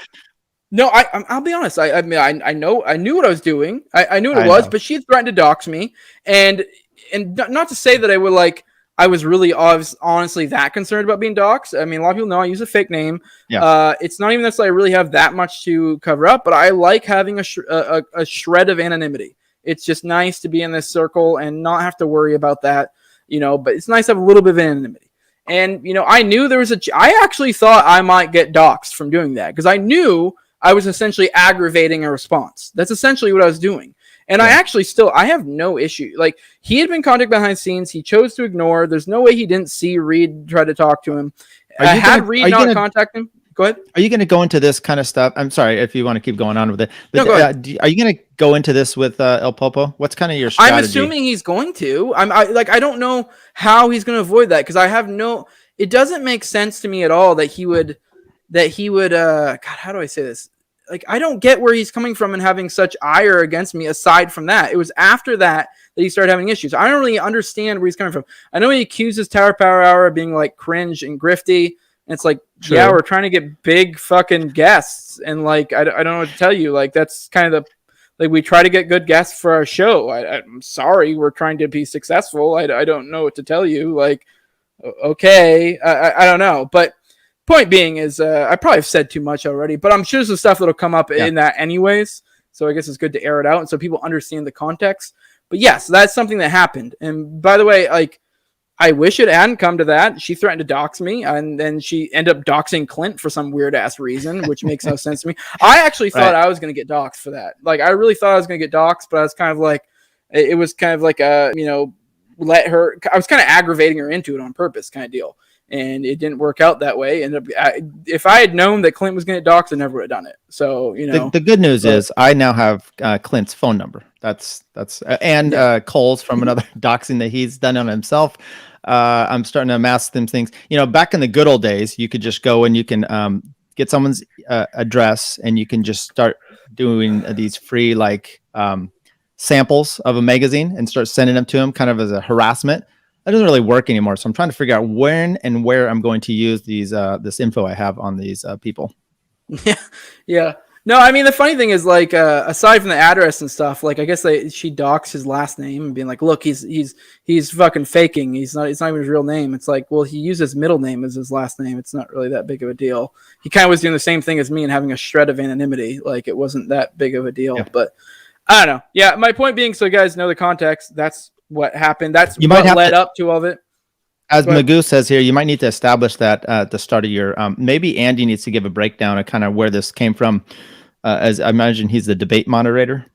[SPEAKER 4] No, I'll be honest. I knew what I was doing. I knew what it was, but she had threatened to dox me. And not to say that I would I was really honestly that concerned about being doxxed. I mean, a lot of people know I use a fake name. Yeah. It's not even necessarily I really have that much to cover up, but I like having a shred of anonymity. It's just nice to be in this circle and not have to worry about that, but it's nice to have a little bit of anonymity. And, I knew I actually thought I might get doxxed from doing that because I knew I was essentially aggravating a response. That's essentially what I was doing. And I actually I have no issue. Like, he had been contacted behind the scenes. He chose to ignore. There's no way he didn't see Reed try to talk to him. Reed not contact him. Go ahead. Are
[SPEAKER 2] you going to go into this kind of stuff? I'm sorry if you want to keep going on with it. But,
[SPEAKER 4] no, go ahead.
[SPEAKER 2] Are you going to go into this with El Pulpo? What's kind of your strategy?
[SPEAKER 4] I'm assuming he's going to. I don't know how he's going to avoid that because it doesn't make sense to me at all that he would. God, how do I say this? Like, I don't get where he's coming from and having such ire against me. Aside from that, it was after that he started having issues. I don't really understand where he's coming from. I know he accuses Tower Power Hour of being like cringe and grifty. And it's like, True. Yeah, we're trying to get big fucking guests. And like, I don't know what to tell you. Like, that's kind of we try to get good guests for our show. I'm sorry. We're trying to be successful. I don't know what to tell you. Like, okay. I don't know. But point being is I probably have said too much already, but I'm sure there's some stuff that'll come up in that anyways. So I guess it's good to air it out. And so people understand the context. But yes, that's something that happened. And by the way, like, I wish it hadn't come to that. She threatened to dox me, and then she ended up doxing Clint for some weird ass reason, which makes no sense to me. I actually thought I was going to get doxed for that. Like, I really thought I was going to get doxed, but I was kind of like, it was kind of like I was kind of aggravating her into it on purpose kind of deal. And it didn't work out that way. And if I had known that Clint was going to get doxed, I never would have done it. So,
[SPEAKER 2] the good news is I now have Clint's phone number. That's Cole's from another doxing that he's done on himself. I'm starting to amass them things. Back in the good old days, you could just go and you can get someone's address and you can just start doing these free samples of a magazine and start sending them to him kind of as a harassment. That doesn't really work anymore. So I'm trying to figure out when and where I'm going to use these this info I have on these people.
[SPEAKER 4] Yeah. No, I mean, the funny thing is, like, aside from the address and stuff, like, I guess she doxed his last name and being like, look, he's fucking faking. It's not even his real name. It's like, well, he used his middle name as his last name. It's not really that big of a deal. He kind of was doing the same thing as me and having a shred of anonymity. Like, it wasn't that big of a deal. Yeah. But I don't know. Yeah, my point being, so you guys know the context. That's what happened. That's what led up to all of it.
[SPEAKER 2] As Magoo says here, you might need to establish that at the start of your. Maybe Andy needs to give a breakdown of kind of where this came from. As I imagine, he's the debate moderator.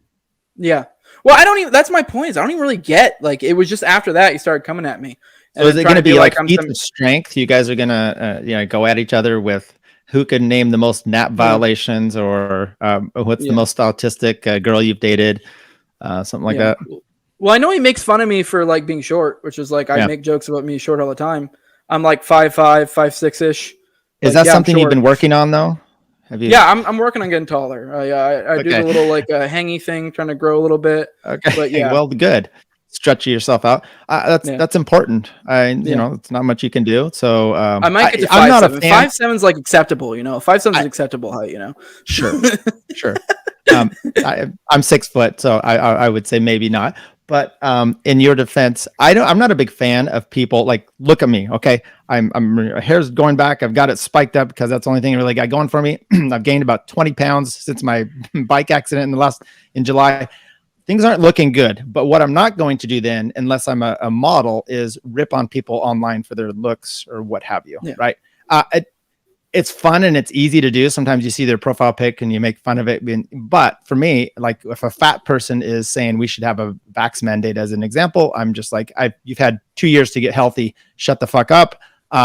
[SPEAKER 4] Yeah. Well, that's my point. Is I don't even really get, like, it was just after that he started coming at me.
[SPEAKER 2] So is it going to be like feats of strength? You guys are going to go at each other with who can name the most NAP violations or what's the most autistic girl you've dated, something like that.
[SPEAKER 4] Well, I know he makes fun of me for like being short, which is like I make jokes about me short all the time. I'm like 5'5", 5'6"-ish.
[SPEAKER 2] Is that something you've been working on though? Have you?
[SPEAKER 4] Yeah, I'm working on getting taller. I do the little like hangy thing, trying to grow a little bit.
[SPEAKER 2] Okay,
[SPEAKER 4] but yeah,
[SPEAKER 2] well, good. Stretch yourself out. That's important. It's not much you can do. So
[SPEAKER 4] I might get to 5'7". I'm not a fan. 5'7" like acceptable. 5'7" is acceptable height.
[SPEAKER 2] Sure. I'm 6 foot, so I would say maybe not. But in your defense, I'm not a big fan of people like, look at me, okay? My hair's going back. I've got it spiked up because that's the only thing I really got going for me. I've gained about 20 pounds since my bike accident in July. Things aren't looking good. But what I'm not going to do then, unless I'm a model, is rip on people online for their looks or what have you, right? It's fun and it's easy to do. Sometimes you see their profile pic and you make fun of it. But for me, like if a fat person is saying we should have a vax mandate as an example, I'm just like, you've had 2 years to get healthy. Shut the fuck up.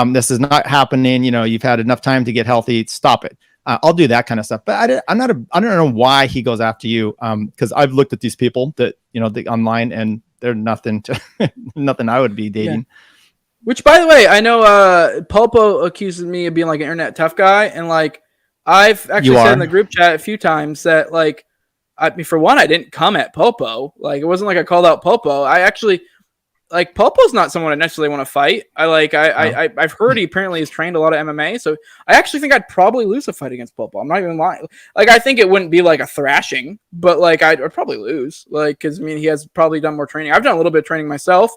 [SPEAKER 2] This is not happening. You've had enough time to get healthy. Stop it. I'll do that kind of stuff. But I don't know why he goes after you. Because I've looked at these people that, online and they're nothing I would be dating.
[SPEAKER 4] Yeah. Which, by the way, I know Pulpo accuses me of being like an internet tough guy, and like I've actually said in the group chat a few times that like, for one, I didn't come at Pulpo. Like, it wasn't like I called out Pulpo. I actually like Pulpo's not someone I necessarily want to fight. I've heard he apparently has trained a lot of MMA, so I actually think I'd probably lose a fight against Pulpo. I'm not even lying. Like, I think it wouldn't be like a thrashing, but like I'd probably lose. Like, because he has probably done more training. I've done a little bit of training myself.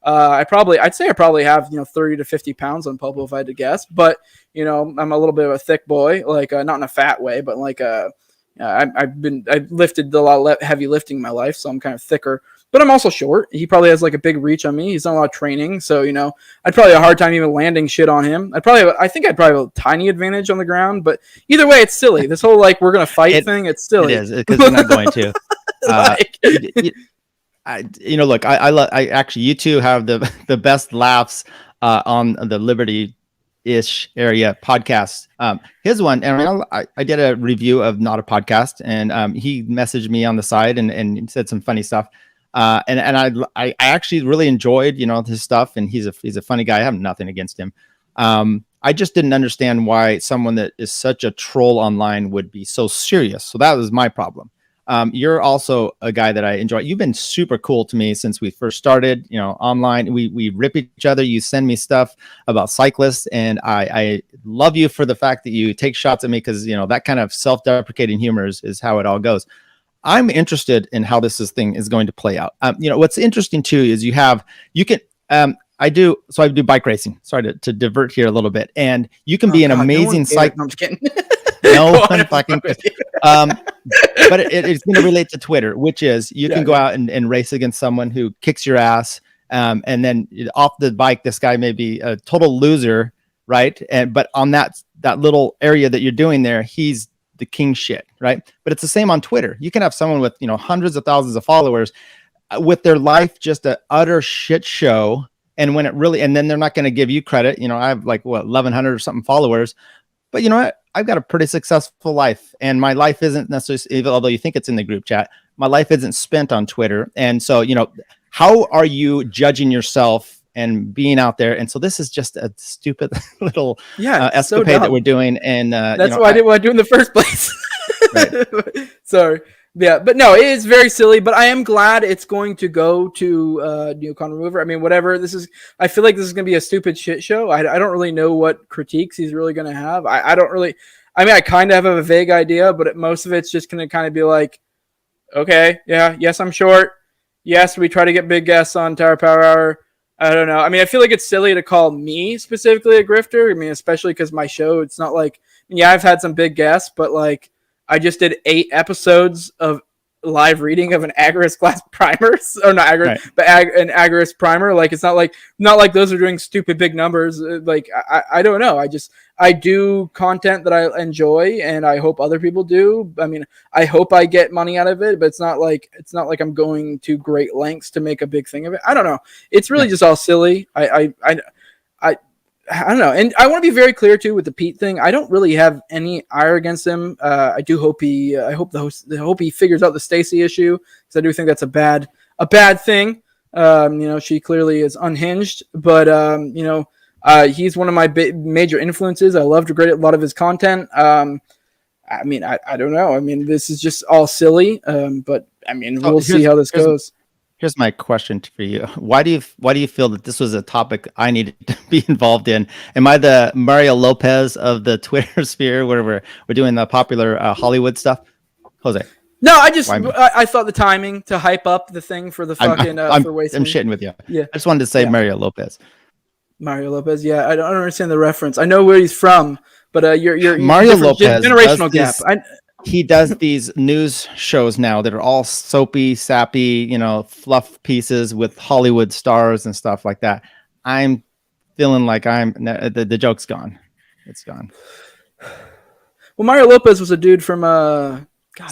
[SPEAKER 4] I'd say I probably have 30 to 50 pounds on Pulpo if I had to guess, but I'm a little bit of a thick boy, like not in a fat way, but like I've lifted a lot of heavy lifting in my life, so I'm kind of thicker. But I'm also short. He probably has like a big reach on me. He's done a lot of training, so I'd probably have a hard time even landing shit on him. I think I'd probably have a tiny advantage on the ground. But either way, it's silly. This whole like we're gonna fight thing. It's silly.
[SPEAKER 2] It is because you're not going to. Look, I actually, you two have the best laughs on the Liberty-ish area podcast. His one, and I did a review of Not a Podcast, and he messaged me on the side and said some funny stuff. And I actually really enjoyed, his stuff, and he's a funny guy. I have nothing against him. I just didn't understand why someone that is such a troll online would be so serious. So that was my problem. You're also a guy that I enjoy. You've been super cool to me since we first started, online. We rip each other. You send me stuff about cyclists, and I love you for the fact that you take shots at me because, that kind of self-deprecating humor is how it all goes. I'm interested in how this thing is going to play out. What's interesting too is I do bike racing. Sorry to divert here a little bit, and you can be an amazing cyclist.
[SPEAKER 4] No, I'm just kidding.
[SPEAKER 2] No one fucking cares. But it's going to relate to Twitter, which is you can go out and race against someone who kicks your ass, and then off the bike, this guy may be a total loser, right? But on that little area that you're doing there, he's the king shit, right? But it's the same on Twitter. You can have someone with hundreds of thousands of followers with their life just an utter shit show, and when it really, and then they're not going to give you credit. I have like 1,100 or something followers, but you know what? I've got a pretty successful life, and my life isn't necessarily, although you think it's in the group chat, my life isn't spent on Twitter. And so, how are you judging yourself and being out there? And so this is just a stupid little escapade that we're doing. And
[SPEAKER 4] that's why I didn't want to do it in the first place. Right. Sorry. Yeah, but no, it is very silly, but I am glad it's going to go to Neocon Remover. I mean, whatever this is, I feel like this is going to be a stupid shit show. I don't really know what critiques he's really going to have. I kind of have a vague idea, but most of it's just going to kind of be like, okay, yeah, yes, I'm short. Yes, we try to get big guests on Tower Power Hour. I don't know. I mean, I feel like it's silly to call me specifically a grifter. I mean, especially because my show, it's not like, I've had some big guests, but like, I just did 8 episodes of live reading of an Agarist class primer, or not Agarist, right, but an Agarist primer. Like, it's not like those are doing stupid big numbers. Like, I don't know. I do content that I enjoy, and I hope other people do. I mean, I hope I get money out of it, but it's not like I'm going to great lengths to make a big thing of it. I don't know. It's really just all silly. I don't know. And I want to be very clear too with the Pete thing. I don't really have any ire against him. I do hope he figures out the Stacy issue, because I do think that's a bad thing. She clearly is unhinged, but he's one of my major influences. I loved a lot of his content. I don't know. I mean, this is just all silly. But I mean, we'll see how this goes.
[SPEAKER 2] Here's my question for you. Why do you feel that this was a topic I needed to be involved in? Am I the Mario Lopez of the Twitter sphere, where we're doing the popular Hollywood stuff? Jose.
[SPEAKER 4] No, I thought the timing to hype up the thing for the fucking for wasting.
[SPEAKER 2] I'm shitting with you.
[SPEAKER 4] Yeah.
[SPEAKER 2] I just wanted to say Mario Lopez.
[SPEAKER 4] Mario Lopez. Yeah, I don't understand the reference. I know where he's from, but you're
[SPEAKER 2] Mario Lopez
[SPEAKER 4] generational gap.
[SPEAKER 2] He does these news shows now that are all soapy, sappy, fluff pieces with Hollywood stars and stuff like that. I'm feeling like the joke's gone. It's gone.
[SPEAKER 4] Well, Mario Lopez was a dude from God,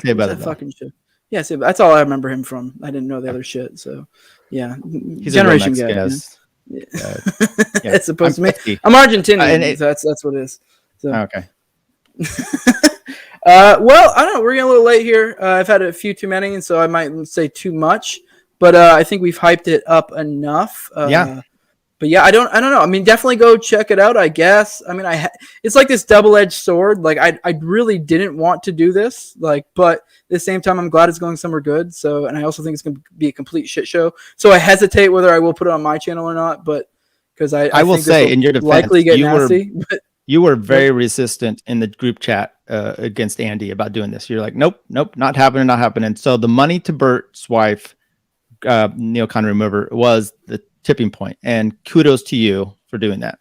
[SPEAKER 2] Saved by the
[SPEAKER 4] Bell. Fucking show. Yeah, that's all I remember him from. I didn't know the other shit. So, yeah,
[SPEAKER 2] he's
[SPEAKER 4] generation
[SPEAKER 2] gap.
[SPEAKER 4] Yeah. It's supposed to be. I'm Argentinian, so that's what it is. So.
[SPEAKER 2] Okay.
[SPEAKER 4] Well, I don't know. We're getting a little late here. I've had a few too many, and so I might say too much. But I think we've hyped it up enough. But yeah, I don't know. I mean, definitely go check it out, I guess. I mean, it's like this double-edged sword. Like, I really didn't want to do this. Like, but at the same time, I'm glad it's going somewhere good. So, and I also think it's going to be a complete shit show. So I hesitate whether I will put it on my channel or not. But because I
[SPEAKER 2] will say, in your defense,
[SPEAKER 4] likely get nasty.
[SPEAKER 2] You were very resistant in the group chat against Andy about doing this. You're like, nope, not happening. So the money to Bert's wife, Neocon Remover, was the tipping point. And kudos to you for doing that.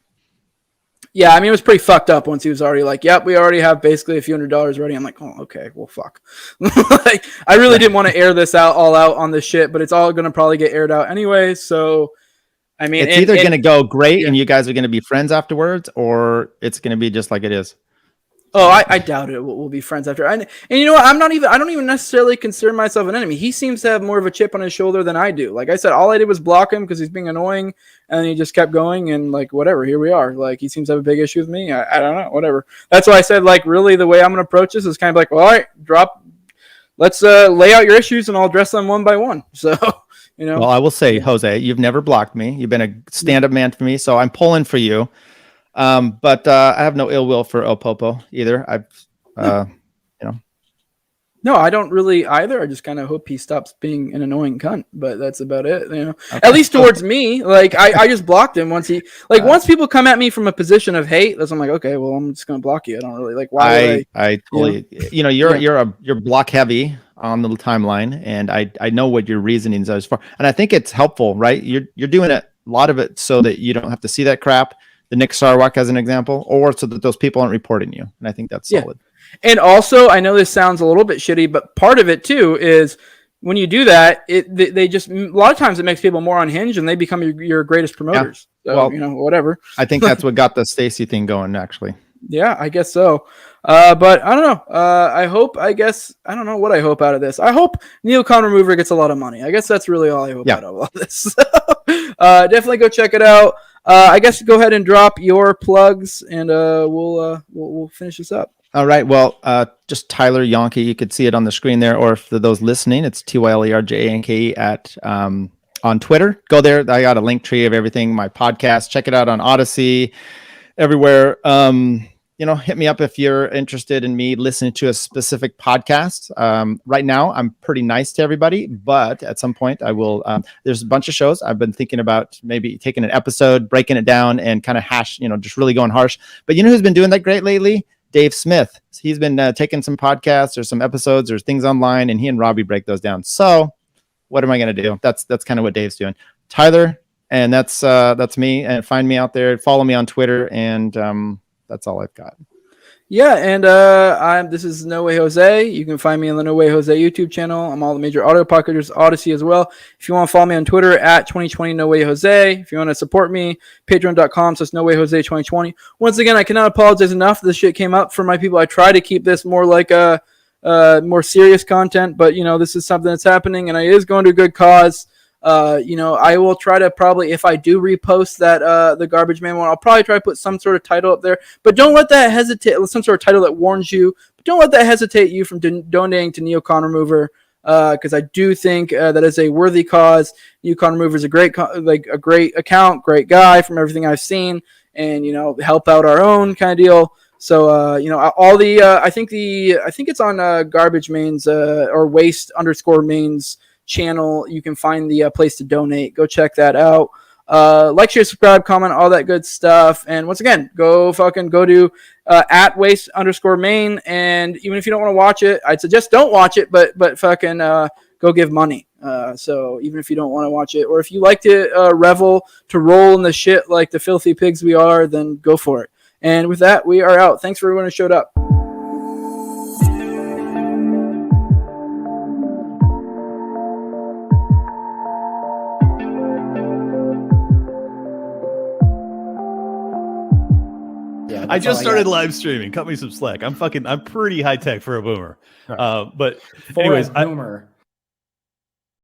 [SPEAKER 4] Yeah, I mean, it was pretty fucked up once he was already like, yep, we already have basically a few $100 ready. I'm like, oh, okay, well, fuck. Like, I really didn't want to air this all out on this shit, but it's all going to probably get aired out anyway. So, I mean,
[SPEAKER 2] it's either going to go great and you guys are going to be friends afterwards, or it's going to be just like it is.
[SPEAKER 4] Oh, I doubt it. We'll be friends after. And you know what? I don't even necessarily consider myself an enemy. He seems to have more of a chip on his shoulder than I do. Like I said, all I did was block him because he's being annoying, and he just kept going. And like, whatever, here we are. Like, he seems to have a big issue with me. I don't know, whatever. That's why I said, like, really, the way I'm gonna approach this is kind of like, well, all right, let's lay out your issues, and I'll address them one by one. So, you know.
[SPEAKER 2] Well, I will say, Jose, you've never blocked me. You've been a stand-up man for me, so I'm pulling for you. But I have no ill will for Pulpo either.
[SPEAKER 4] No, I don't really either. I just kind of hope he stops being an annoying cunt, but that's about it. You know,
[SPEAKER 2] Okay.
[SPEAKER 4] At least towards me. Like I just blocked him once once people come at me from a position of hate. I'm like, okay, well, I'm just gonna block you. I don't really like why.
[SPEAKER 2] I totally, you're block heavy on the timeline, and I know what your reasonings are as far, and I think it's helpful, right? You're doing a lot of it so that you don't have to see that crap. The Nick Sarwak as an example, or so that those people aren't reporting you. And I think that's solid.
[SPEAKER 4] And also, I know this sounds a little bit shitty, but part of it too is when you do that, they just, a lot of times it makes people more unhinged and they become your greatest promoters. Yeah. So, well, you know, whatever.
[SPEAKER 2] I think that's what got the Stacy thing going, actually.
[SPEAKER 4] Yeah, I guess so. But I don't know. I don't know what I hope out of this. I hope Neocon Remover gets a lot of money. I guess that's really all I hope out of all this. Definitely go check it out. I guess go ahead and drop your plugs, and we'll finish this up.
[SPEAKER 3] All right. Well, just Tyler Yonke. You could see it on the screen there, or for those listening, it's TYLERJANKE at on Twitter. Go there. I got a link tree of everything. My podcast. Check it out on Odyssey, everywhere. Hit me up if you're interested in me listening to a specific podcast. Right now, I'm pretty nice to everybody, but at some point I will, there's a bunch of shows. I've been thinking about maybe taking an episode, breaking it down, and kind of just really going harsh. But you know who's been doing that great lately? Dave Smith. He's been taking some podcasts or some episodes or things online, and he and Robbie break those down. So what am I going to do? That's kind of what Dave's doing. Tyler, and that's me. And find me out there. Follow me on Twitter, and that's all I've got.
[SPEAKER 4] Yeah, and this is NoWayJose. You can find me on the NoWayJose YouTube channel. I'm all the major audio podcasters, Odyssey as well. If you want to follow me on Twitter at 2020 NoWayJose. If you want to support me, patreon.com/NoWayJose2020. Once again, I cannot apologize enough. This shit came up for my people. I try to keep this more like a more serious content, but this is something that's happening, and it is going to a good cause. I will try to probably, if I do repost that the Garbage Man one, I'll probably try to put some sort of title up there. But don't let that hesitate. Some sort of title that warns you. But don't let that hesitate you from donating to Neocon Remover, because I do think that is a worthy cause. Neocon Remover is a great account, great guy from everything I've seen, and help out our own kind of deal. So all the I think it's on Garbage Man's or Waste_Mains channel. You can find the place to donate. Go check that out. Like, share, subscribe, comment, all that good stuff. And once again, go to at Waste_Main. And even if you don't want to watch it, I'd suggest don't watch it, but fucking go give money. So even if you don't want to watch it, or if you like to roll in the shit like the filthy pigs we are, then go for it. And with that, we are out. Thanks for everyone who showed up.
[SPEAKER 5] I just started live streaming. Cut me some slack. I'm pretty high tech for a boomer. But anyways,
[SPEAKER 6] boomer.